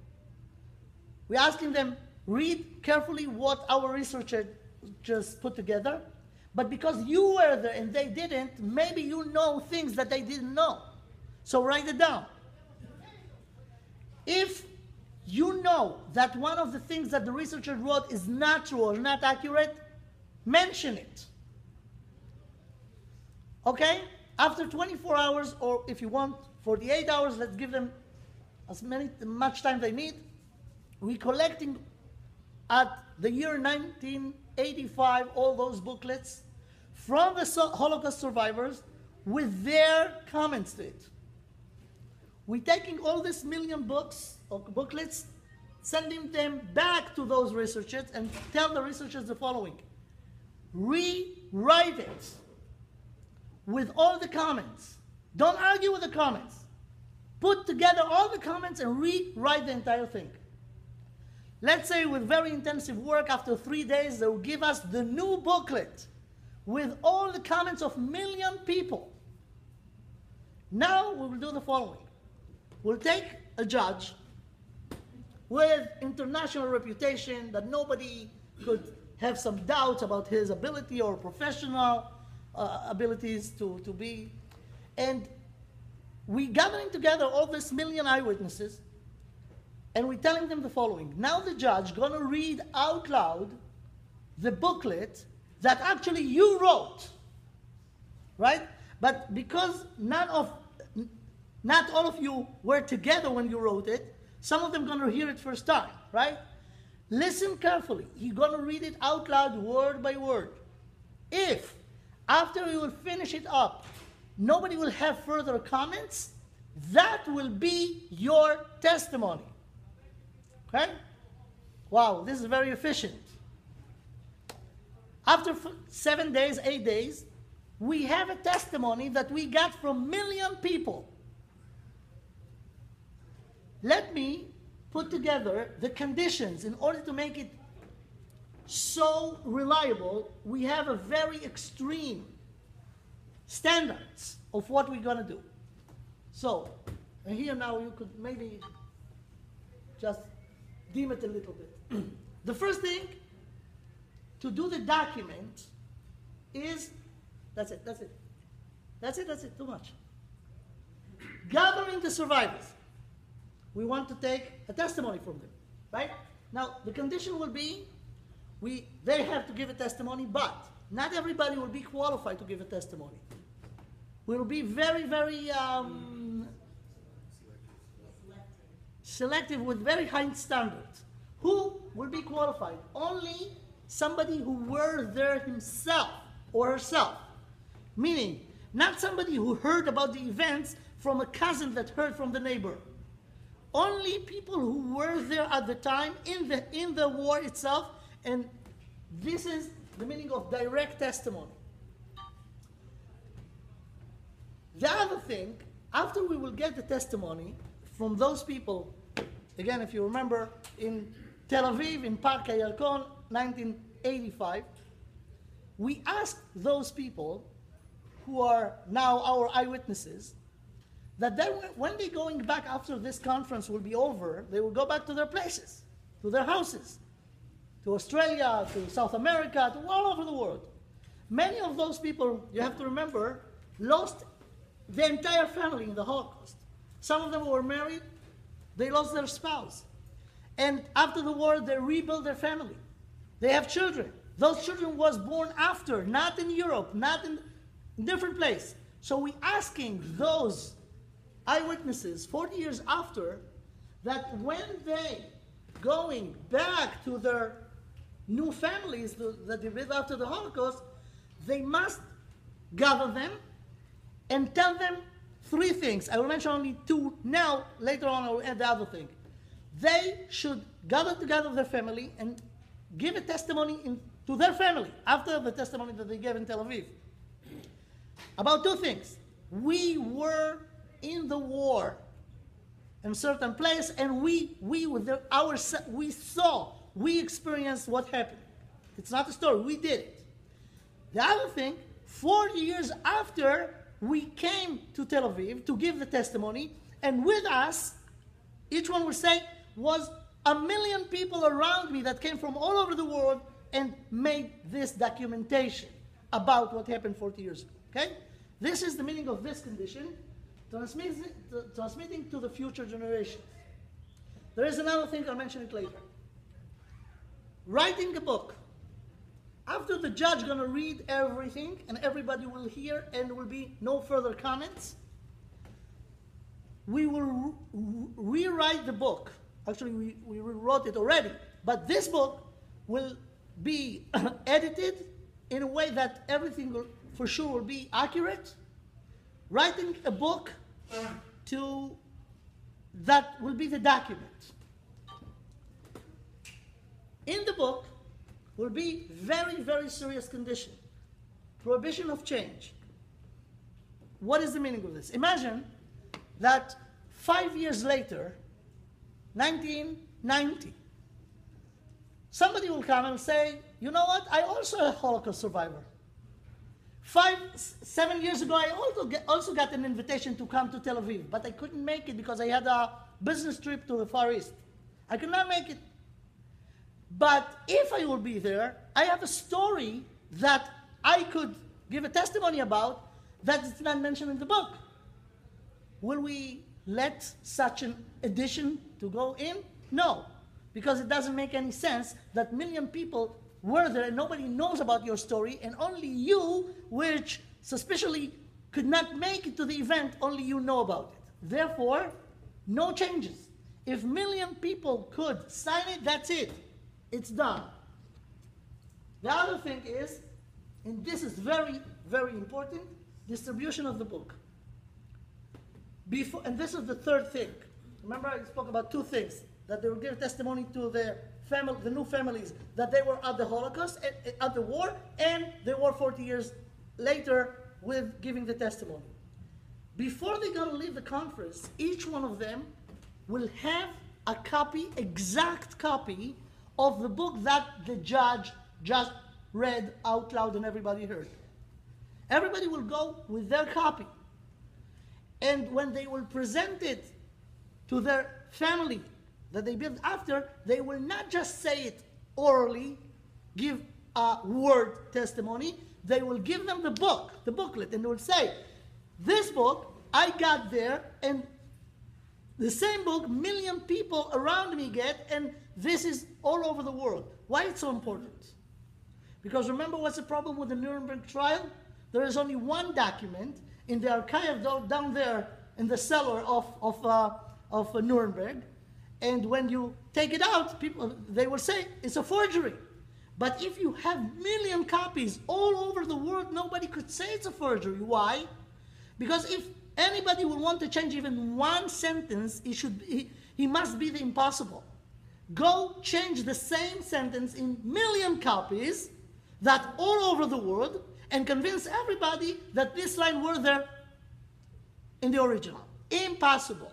we're asking them, read carefully what our researchers just put together. But because you were there and they didn't, maybe you know things that they didn't know. So write it down. If you know that one of the things that the researcher wrote is not true or not accurate, mention it. Okay? After 24 hours, or if you want 48 hours, let's give them much time they need. We're collecting at the year 1985 all those booklets from the Holocaust survivors with their comments to it. We're taking all these million books or booklets, sending them back to those researchers and tell the researchers the following. Rewrite it with all the comments. Don't argue with the comments. Put together all the comments and rewrite the entire thing. Let's say with very intensive work, after 3 days, they will give us the new booklet with all the comments of 1 million people. Now we will do the following. We'll take a judge with international reputation that nobody could have some doubts about his ability or professional abilities to be. And we gathering together all these 1 million eyewitnesses, and we're telling them the following. Now the judge going to read out loud the booklet that actually you wrote, right? But because not all of you were together when you wrote it, some of them going to hear it first time, right? Listen carefully. He's going to read it out loud, word by word. If, after you will finish it up, nobody will have further comments, that will be your testimony. Okay? Wow, this is very efficient. After 7 days, 8 days, we have a testimony that we got from 1 million people. Let me put together the conditions in order to make it so reliable. We have a very extreme standards of what we're going to do. So, and here now you could maybe just dim it a little bit. The first thing to do the document is, that's it, too much. Gathering the survivors. We want to take a testimony from them, right? Now, the condition will be, they have to give a testimony, but not everybody will be qualified to give a testimony. We will be very, very selective with very high standards. Who will be qualified? Only somebody who were there himself or herself. Meaning, not somebody who heard about the events from a cousin that heard from the neighbor. Only people who were there at the time in the war itself, and this is the meaning of direct testimony. The other thing, after we will get the testimony from those people, again, if you remember, in Tel Aviv, in Park Hayarkon, 1985, we asked those people who are now our eyewitnesses that when they're going back after this conference will be over, they will go back to their places, to their houses, to Australia, to South America, to all over the world. Many of those people, you have to remember, lost the entire family in the Holocaust. Some of them were married, they lost their spouse. And after the war, they rebuild their family. They have children. Those children was born after, not in Europe, not in different place. So we asking those eyewitnesses 40 years after that when they going back to their new families that they lived after the Holocaust, they must gather them and tell them three things. I will mention only two now. Later on, I will add the other thing. They should gather together their family and give a testimony to their family after the testimony that they gave in Tel Aviv about two things. We were in the war in a certain place, and we experienced what happened. It's not a story. We did it. The other thing, 40 years after we came to Tel Aviv to give the testimony, and with us, each one will say, was 1 million people around me that came from all over the world and made this documentation about what happened 40 years ago. Okay? This is the meaning of this condition, transmitting to the future generations. There is another thing, I'll mention it later. Writing a book. After the judge going to read everything and everybody will hear and there will be no further comments, we will rewrite the book. Actually, we wrote it already. But this book will be edited in a way that everything will, for sure will be accurate. Writing a book that will be the document. In the book will be very, very serious condition. Prohibition of change. What is the meaning of this? Imagine that 5 years later, 1990, somebody will come and say, you know what, I also a Holocaust survivor. 7 years ago, I also got an invitation to come to Tel Aviv, but I couldn't make it because I had a business trip to the Far East. I could not make it. But if I will be there, I have a story that I could give a testimony about that is not mentioned in the book. Will we let such an addition to go in? No, because it doesn't make any sense that 1 million people were there and nobody knows about your story, and only you, which suspiciously could not make it to the event, only you know about it. Therefore, no changes. If 1 million people could sign it, that's it. It's done. The other thing is, and this is very, very important, distribution of the book. And this is the third thing. Remember I spoke about two things, that they will give testimony to their family, the new families, that they were at the Holocaust, at the war, and they were 40 years later with giving the testimony. Before they're going to leave the conference, each one of them will have a copy, exact copy, of the book that the judge just read out loud and everybody heard. Everybody will go with their copy. And when they will present it to their family that they built after, they will not just say it orally, give a word testimony, they will give them the book, the booklet, and they will say, this book I got there, and the same book 1 million people around me get, and this is all over the world. Why it's so important? Because remember what's the problem with the Nuremberg trial? There is only one document in the archive down there in the cellar of Nuremberg, and when you take it out, people, they will say it's a forgery. But if you have 1 million copies all over the world, nobody could say it's a forgery. Why? Because if anybody will want to change even one sentence, he must be the impossible. Go change the same sentence in 1 million copies that all over the world and convince everybody that this line were there in the original. Impossible.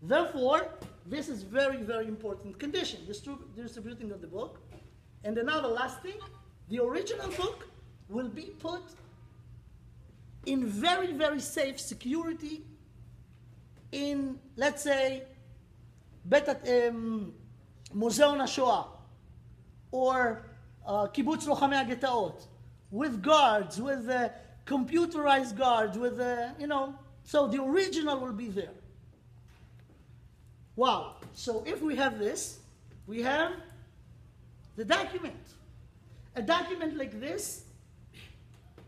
Therefore, this is very, very important condition, distributing of the book. And another last thing, the original book will be put in very, very safe security in, let's say, Museum HaShoah or Kibbutz Lochamei HaGetaot, with guards, with computerized guards, with, so the original will be there. Wow. So if we have this, we have the document. A document like this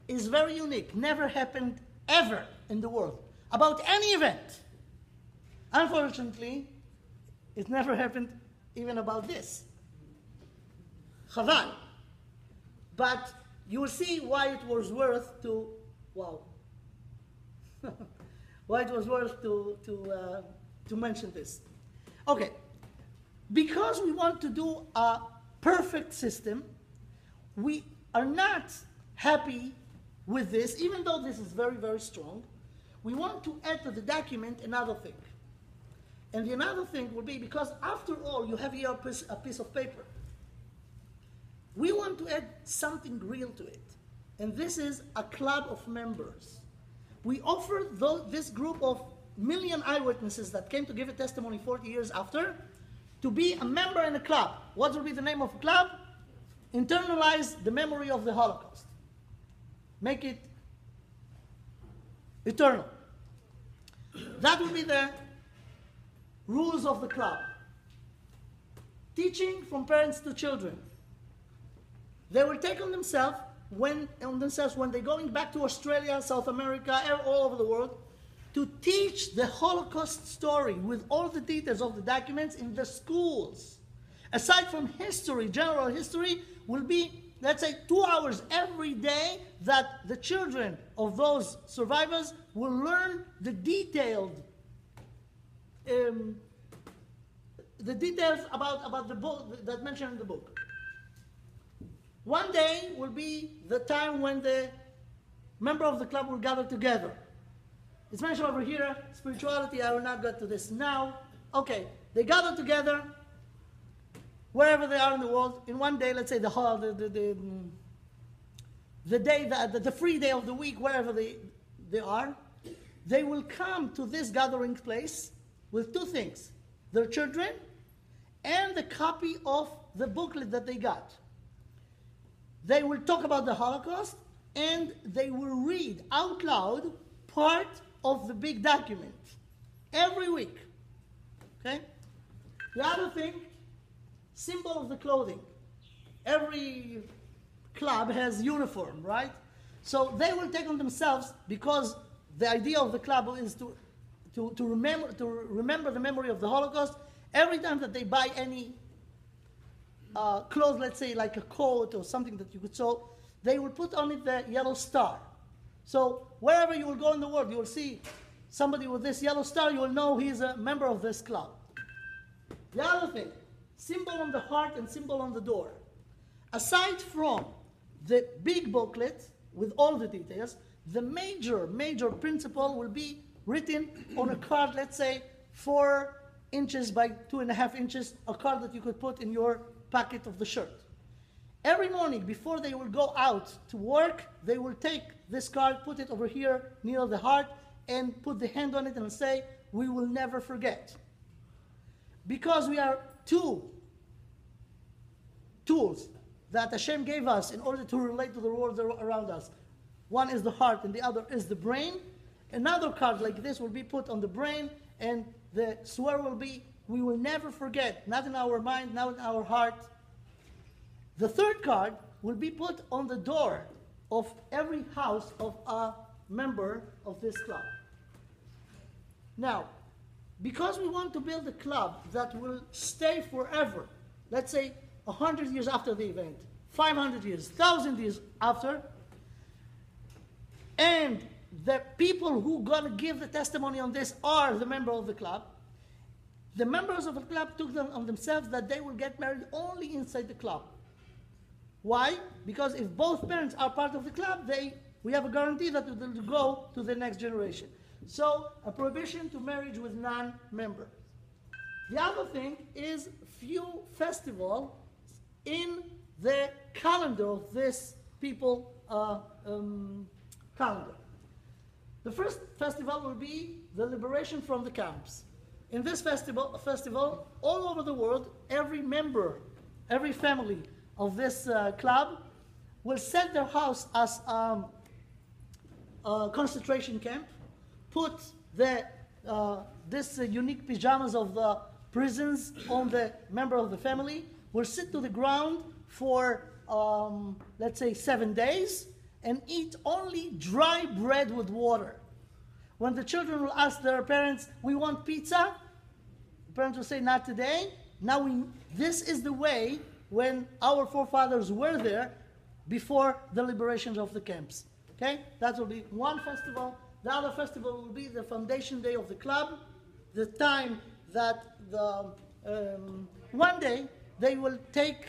is very unique. Never happened ever in the world about any event. Unfortunately, it never happened even about this. Chaval. But you will see why it was worth to, wow. Why it was worth to mention this. Okay. Because we want to do a perfect system, we are not happy with this, even though this is very, very strong. We want to add to the document another thing. And the another thing will be, because after all, you have here a piece of paper. We want to add something real to it. And this is a club of members. We offer this group of million eyewitnesses that came to give a testimony 40 years after to be a member in a club. What will be the name of the club? Internalize the memory of the Holocaust. Make it eternal. That will be the rules of the club. Teaching from parents to children. They will take on themselves when they're going back to Australia, South America, all over the world, to teach the Holocaust story with all the details of the documents in the schools. Aside from history, general history, will be, let's say, 2 hours every day that the children of those survivors will learn the details about the book that mentioned in the book. One day will be the time when the member of the club will gather together. It's mentioned over here, spirituality. I will not go to this now. Okay, they gather together wherever they are in the world. In one day, let's say the free day of the week, wherever they are, they will come to this gathering place with two things: their children and the copy of the booklet that they got. They will talk about the Holocaust, and they will read out loud part of the big document every week. Okay? The other thing, symbol of the clothing. Every club has uniform, right? So they will take on themselves, because the idea of the club is to remember the memory of the Holocaust. Every time that they buy any clothes, let's say like a coat or something that you could sew, they will put on it the yellow star. So wherever you will go in the world, you will see somebody with this yellow star, you will know he is a member of this club. The other thing, symbol on the heart and symbol on the door. Aside from the big booklet with all the details, the major principle will be written on a card, let's say 4 inches by 2.5 inches, a card that you could put in your pocket of the shirt. Every morning before they will go out to work, they will take this card, put it over here near the heart, and put the hand on it and say, "We will never forget." Because we are two tools that Hashem gave us in order to relate to the world around us. One is the heart and the other is the brain. Another card like this will be put on the brain, and the swear will be, "We will never forget," not in our mind, not in our heart. The third card will be put on the door of every house of a member of this club. Now, because we want to build a club that will stay forever, let's say 100 years after the event, 500 years, 1,000 years after, and the people who are going to give the testimony on this are the member of the club, the members of the club took them on themselves that they will get married only inside the club. Why? Because if both parents are part of the club, we have a guarantee that it will go to the next generation. So, a prohibition to marriage with non-members. The other thing is few festivals in the calendar of this people calendar. The first festival will be the liberation from the camps. In this festival, all over the world, every member, every family of this club will set their house as a concentration camp, put this unique pajamas of the prisons on the member of the family, will sit to the ground for, let's say, 7 days and eat only dry bread with water. When the children will ask their parents, we want pizza, the parents will say, not today. Now this is the way when our forefathers were there before the liberations of the camps. Okay? That will be one festival. The other festival will be the foundation day of the club, the time that one day they will take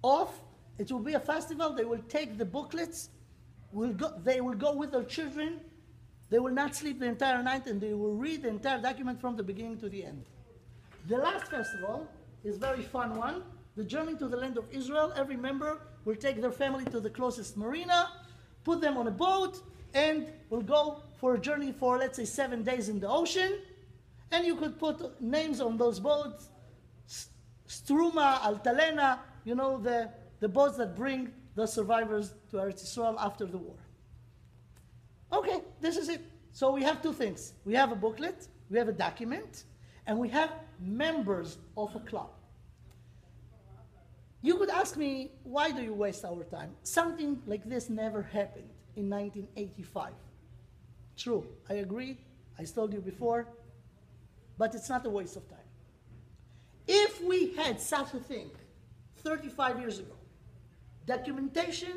off. It will be a festival. They will take the booklets. They will go with their children. They will not sleep the entire night, and they will read the entire document from the beginning to the end. The last festival is a very fun one. The journey to the land of Israel. Every member will take their family to the closest marina, put them on a boat, and will go for a journey for, let's say, 7 days in the ocean. And you could put names on those boats. Struma, Altalena, you know, the boats that bring the survivors to Eretz Yisrael after the war. Okay, this is it. So we have two things. We have a booklet, we have a document, and we have members of a club. You could ask me, why do you waste our time? Something like this never happened in 1985. True, I agree. I told you before. But it's not a waste of time. If we had such a thing 35 years ago, documentation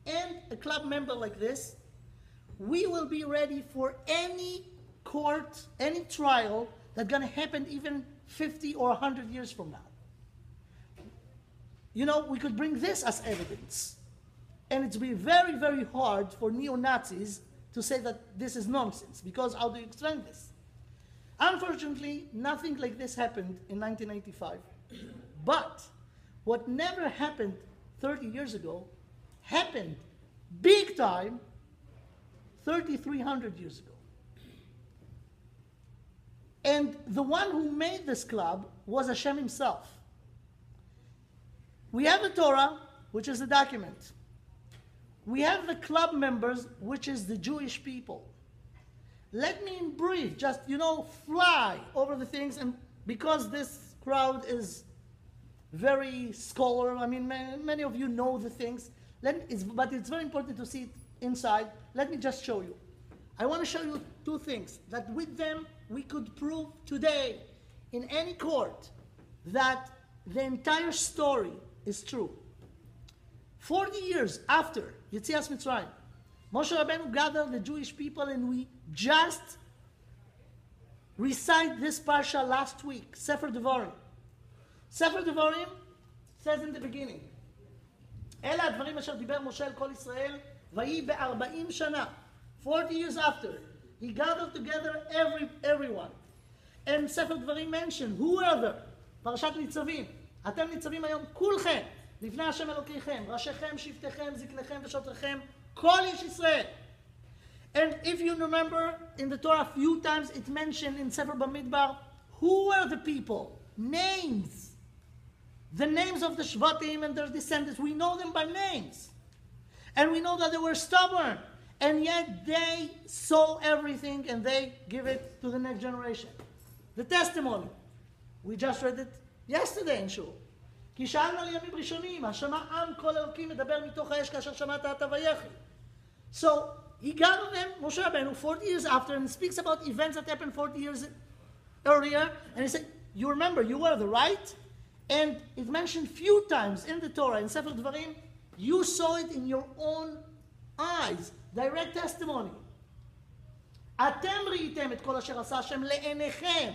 and a club member like this, we will be ready for any court, any trial that's going to happen even 50 or 100 years from now. You know, we could bring this as evidence. And it's be very, very hard for neo-Nazis to say that this is nonsense, because how do you explain this? Unfortunately, nothing like this happened in 1985. But what never happened 30 years ago happened big time 3,300 years ago. And the one who made this club was Hashem himself. We have the Torah, which is a document. We have the club members, which is the Jewish people. Let me in brief, just, fly over the things, and because this crowd is very scholar, I mean, many of you know the things, but it's very important to see it inside. Let me just show you. I want to show you two things, that with them we could prove today in any court that the entire story is true. 40 years after Yetziat Mitzrayim, Moshe Rabbeinu gathered the Jewish people, and we just recite this parsha last week, Sefer Devarim. Sefer Devarim says in the beginning, Ela advarim asher diber Moshe el kol Yisrael, vayi be'arba'im shana. 40 years after, he gathered together everyone. And Sefer Devarim mentioned, who are there? Parashat Nitzavim. אתם ניצבים היום כולכם, לפני השם אלוקיכם, ראשיכם, שבטיכם, זקניכם ושוטריכם, כל איש ישראל. And if you remember, in the Torah a few times it mentioned in Sefer Bamidbar, who were the people? Names. The names of the Shvatim and their descendants, we know them by names. And we know that they were stubborn. And yet they saw everything and they give it to the next generation. The testimony. We just read it yesterday in Shul. כי שאלנו לימים ראשונים, השמע עם כל אלוקים מדבר מתוך האש כאשר שמעת אתה ויחי. So he gathered them, Moshe Rabbeinu, 40 years after, and speaks about events that happened 40 years earlier. And he said, you remember, you were the right? And it mentioned few times in the Torah, in Sefer Dvarim, you saw it in your own eyes. Direct testimony. אתם ראיתם את כל אשר עשה השם לעיניכם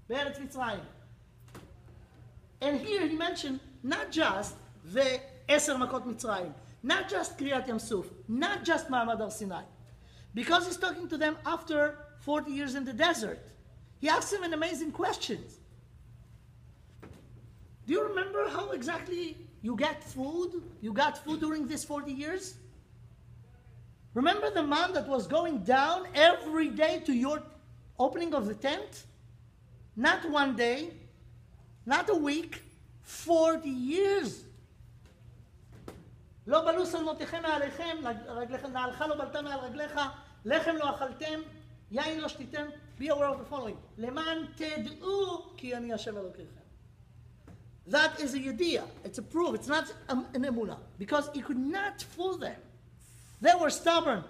בארץ מצרים. And here he mentioned not just the 10 מכות מצרים, not just Kriyat Yam Suf, not just Maamad al Sinai. Because he's talking to them after 40 years in the desert. He asks them an amazing question. Do you remember how exactly you get food? You got food during these 40 years? Remember the man that was going down every day to your opening of the tent? Not one day, not a week, 40 years. לא בלו סלמותיכם מעליכם, נעלך לא בלתה מעל רגליך, לחם לא אכלתם, יין לא שתיתם. Be aware of the following. למען תדעו כי אני השם אלוקיכם. That is a Yetiat. It's a proof. It's not an emunah. Because you could not fool them. They were stubborn.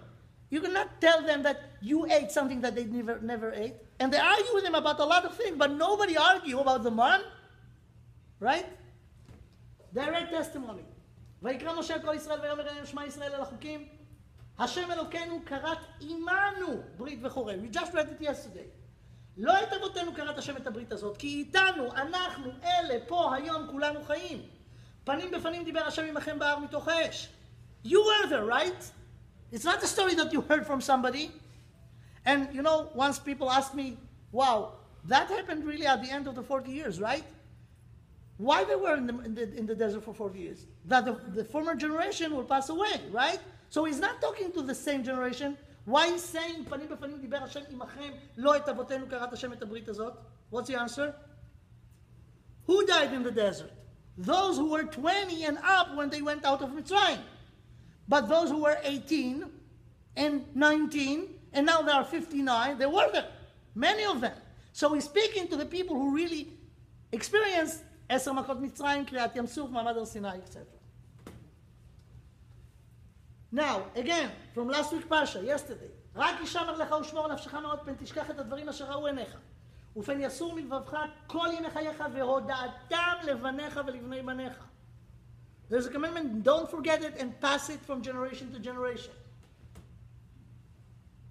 You could not tell them that you ate something that they never ate. And they argue with him about a lot of things, but nobody argue about the man. Right? Direct testimony. ויקרא משה אל כל ישראל ויאמר אליהם שמע ישראל אל החוקים. השם אלוקינו כרת עמנו ברית וחורם. We just read it yesterday. לא את אבותינו כרת השם את הברית הזאת, כי איתנו, אנחנו, אלה, פה, היום, כולנו חיים. פנים בפנים דיבר השם עמכם בהר מתוך האש. You were there, right? It's not a story that you heard from somebody. And you know, once people ask me, wow, that happened really at the end of the 40 years, right? Why they were in the desert for 40 years? That the former generation will pass away, right? So he's not talking to the same generation. Why he's saying, פנים בפנים דיבר השם עמכם, לא את אבותינו כרת השם את הברית הזאת? What's the answer? Who died in the desert? Those who were 20 and up when they went out of Mitzrayim. But those who were 18 and 19, and now they are 59, they were there. Many of them. So he's speaking to the people who really experienced 10 מכות מצרים, קריעת ים סוף, מעמד הר סיני, etc. Now, again, from last week Parsha, yesterday, רק ישמר לך ושמור נפשך מאוד פן תשכח את הדברים אשר ראו עיניך. ופן יסור מלבבך כל ימי חייך והודעתם לבניך ולבני בניך. There's a commandment, don't forget it and pass it from generation to generation.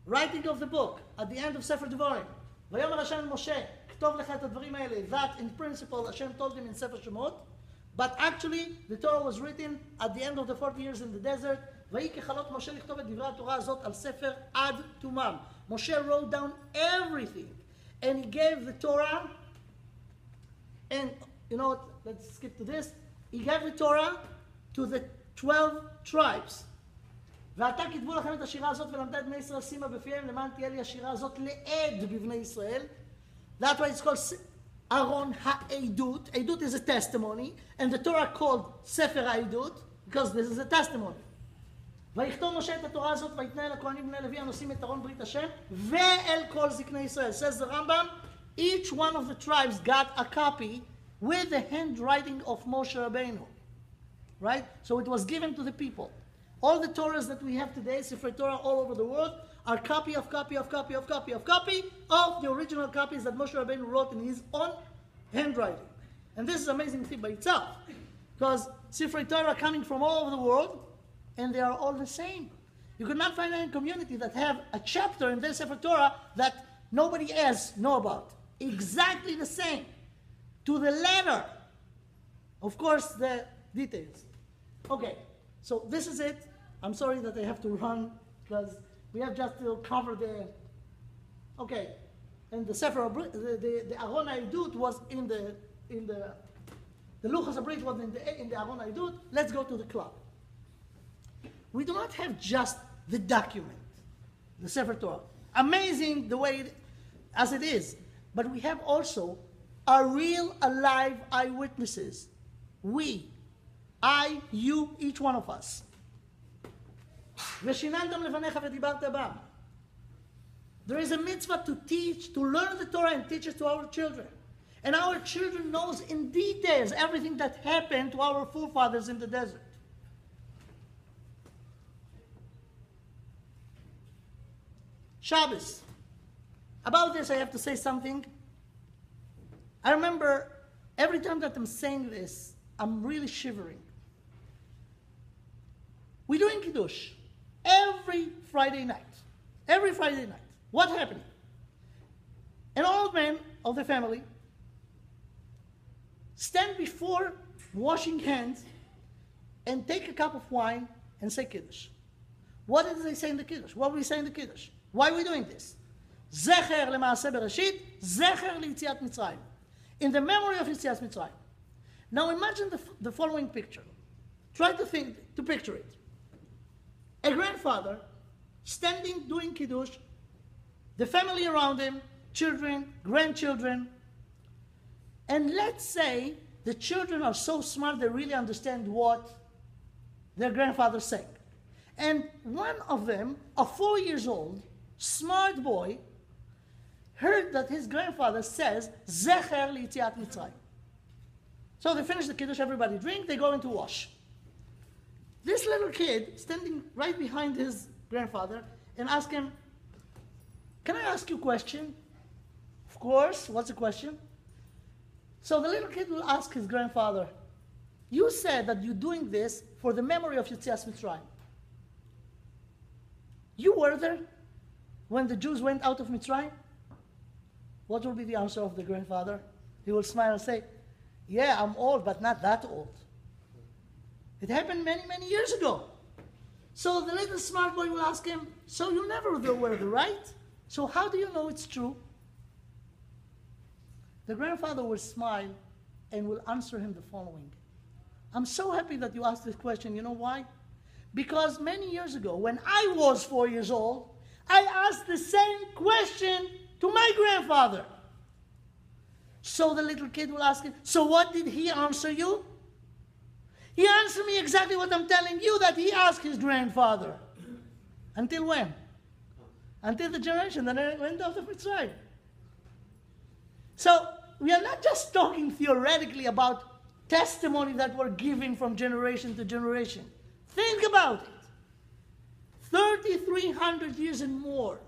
Writing of the book, at the end of Sefer Devarim, ויאמר השם אל משה, כתוב לך את הדברים האלה. That in principle Hashem told him in Sefer Shemot, but actually the Torah was written at the end of the 40 years in the desert. ויהי ככלות משה לכתוב את דברי התורה הזאת על ספר עד תומם. Moshe wrote down everything and he gave the Torah, and you know what, let's skip to this. He gave the Torah to the 12 tribes. ועתה כתבו לכם את השירה הזאת ולמדה את בני ישראל שימה בפיהם למען תהיה לי השירה הזאת לעד בבני ישראל. That's why it's called Aron HaEdut. Edut is a testimony, and the Torah called Sefer HaEdut because this is a testimony. ויכתוב משה את התורה הזאת ויתנה אל הכהנים בני לוי הנושאים את ארון ברית השם ואל כל זקני ישראל. Says the Rambam, each one of the tribes got a copy with the handwriting of Moshe Rabbeinu. Right? So it was given to the people. All the Torahs that we have today, Sefer Torah all over the world, are copy of the original copies that Moshe Rabbeinu wrote in his own handwriting. And this is an amazing thing by itself. Because Sefer Torah are coming from all over the world, and they are all the same. You could not find any community that have a chapter in their Sefer Torah that nobody else know about. Exactly the same. To the letter. Of course, the details. Okay, so this is it. I'm sorry that I have to run because we have just to cover the... Okay, and the Sefer, the Aron HaEdut was in the Luchos HaBrit was in the Aron HaEdut. Let's go to the club. We do not have just the document, the Sefer Torah. Amazing the way as it is. But we have also a real, alive eyewitnesses. We, I, you, each one of us. ושיננתם לפניך ודיברת בם. There is a mitzvah to teach, to learn the Torah and teach it to our children. And our children knows in details everything that happened to our forefathers in the desert. Shabbos. About this, I have to say something. I remember every time that I'm saying this, I'm really shivering. We're doing Kiddush every Friday night. Every Friday night. What happened? An old man of the family stand before washing hands and take a cup of wine and say Kiddush. What did they say in the Kiddush? What were we saying in the Kiddush? Why are we doing this? Zecher למעשה בראשית, zecher ליציאת מצרים. In the memory of Yetiat Mitzrayim. Now imagine the following picture. Try to picture it. A grandfather standing doing Kiddush, the family around him, children, grandchildren, and let's say the children are so smart they really understand what their grandfather is saying. And one of them, a 4 years old, smart boy, heard that his grandfather says, Zecher Yetiat Mitzrayim. So they finish the Kiddush, everybody drink, they go into wash. This little kid, standing right behind his grandfather, and ask him, can I ask you a question? Of course, what's the question? So the little kid will ask his grandfather, you said that you're doing this for the memory of Yetzias Mitzrayim. You were there when the Jews went out of Mitzrayim? What will be the answer of the grandfather? He will smile and say, yeah, I'm old, but not that old. It happened many, many years ago. So the little smart boy will ask him, so you never were there, right? So how do you know it's true? The grandfather will smile and will answer him the following. I'm so happy that you asked this question. You know why? Because many years ago, when I was 4 years old, I asked the same question to my grandfather. So the little kid will ask him, so what did he answer you? He answered me exactly what I'm telling you that he asked his grandfather. Until when? Until the generation that went out of Mitzrayim. So we are not just talking theoretically about testimony that we're giving from generation to generation. Think about it. 3,300 years and more,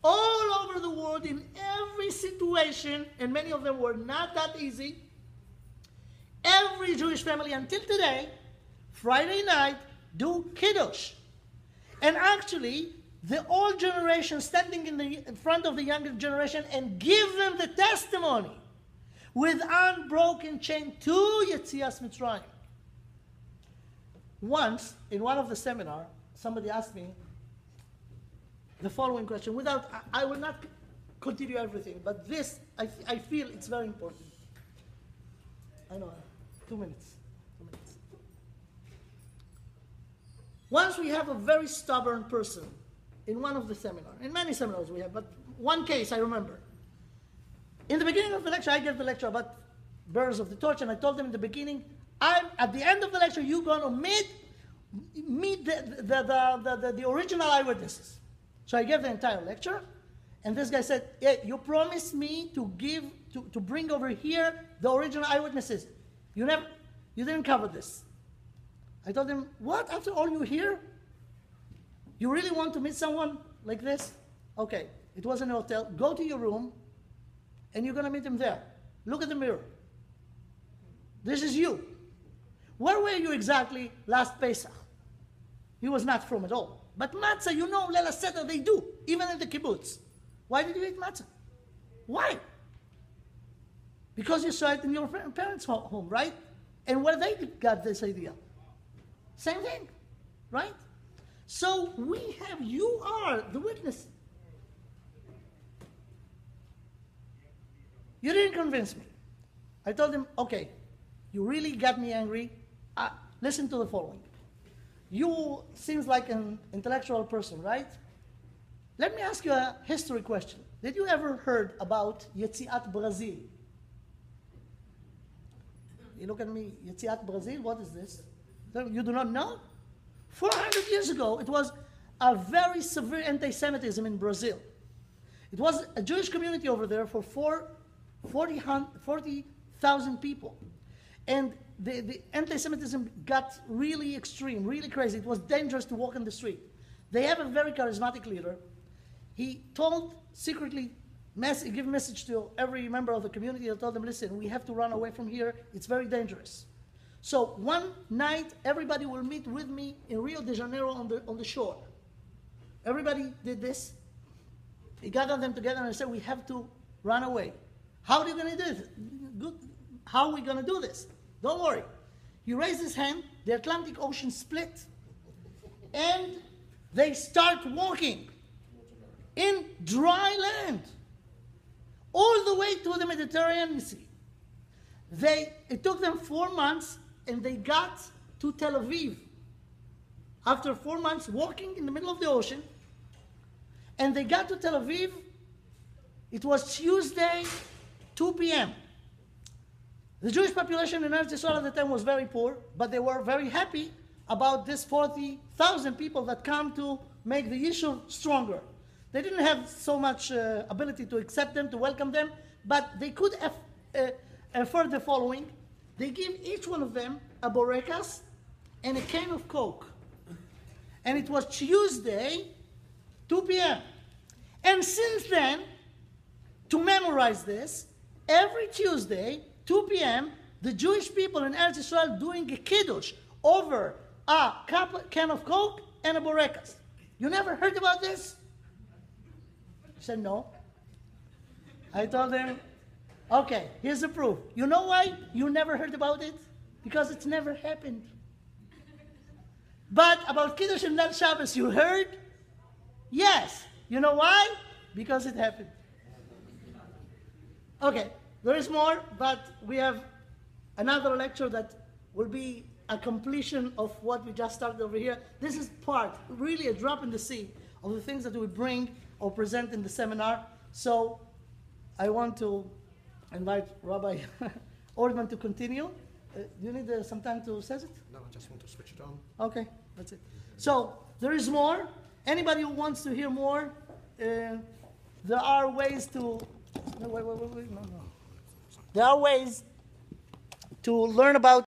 all over the world, in every situation, and many of them were not that easy, every Jewish family until today, Friday night, do Kiddush. And actually, the old generation standing in front of the younger generation and give them the testimony with unbroken chain to Yetzias Mitzrayim. Once, in one of the seminar, somebody asked me the following question. I will not continue everything, but this, I feel it's very important. I know, 2 minutes. Once we have a very stubborn person in one of the seminars, in many seminars we have, but one case I remember. In the beginning of the lecture, I gave the lecture about birds of the torch, and I told them in the beginning, at the end of the lecture, you're going to meet the original eyewitnesses. So I gave the entire lecture, and this guy said, yeah, you promised me to bring over here the original eyewitnesses. You didn't cover this. I told him, what? After all you hear? You really want to meet someone like this? Okay, it was in a hotel. Go to your room, and you're going to meet him there. Look at the mirror. This is you. Where were you exactly last Pesach? He was not from at all. But matzah, you know, Leila Seder, they do, even in the kibbutz. Why did you eat matzah? Why? Because you saw it in your parents' home, right? And where they got this idea. Same thing, right? So you are the witness. You didn't convince me. I told him, okay, you really got me angry. Listen to the following. You seems like an intellectual person, right? Let me ask you a history question. Did you ever heard about Yetiat Brazil? You look at me, Yetiat Brazil, what is this? You do not know? 400 years ago, it was a very severe anti-Semitism in Brazil. It was a Jewish community over there for 40,000 people. And the anti-Semitism got really extreme, really crazy. It was dangerous to walk in the street. They have a very charismatic leader. He told secretly, give a message to every member of the community. He told them, listen, we have to run away from here. It's very dangerous. So one night, everybody will meet with me in Rio de Janeiro on the shore. Everybody did this. He gathered them together and said, we have to run away. How are you going to do this? Good. How are we going to do this? Don't worry. He raised his hand, the Atlantic Ocean split, and they start walking in dry land, all the way to the Mediterranean Sea. It took them 4 months, and they got to Tel Aviv. After 4 months walking in the middle of the ocean, and they got to Tel Aviv, it was Tuesday, 2 p.m. The Jewish population in Eretz Yisrael at the time was very poor, but they were very happy about this 40,000 people that come to make the issue stronger. They didn't have so much ability to accept them, to welcome them, but they could afford the following. They give each one of them a borekas and a can of Coke. And it was Tuesday, 2 p.m. And since then, to memorize this, every Tuesday, 2 p.m., the Jewish people in Eretz Yisrael doing a kiddush over a can of Coke and a borekas. You never heard about this? He said, no. I told him, okay, here's the proof. You know why you never heard about it? Because it's never happened. But about Kiddush and Leil Shabbos, you heard? Yes. You know why? Because it happened. Okay, there is more, but we have another lecture that will be a completion of what we just started over here. This is part, really a drop in the sea of the things that we bring or present in the seminar. So I want to invite Rabbi Ordman to continue. Do you need some time to say it? No, I just want to switch it on. Okay, that's it. So there is more. Anybody who wants to hear more, there are ways to. No, wait. No. There are ways to learn about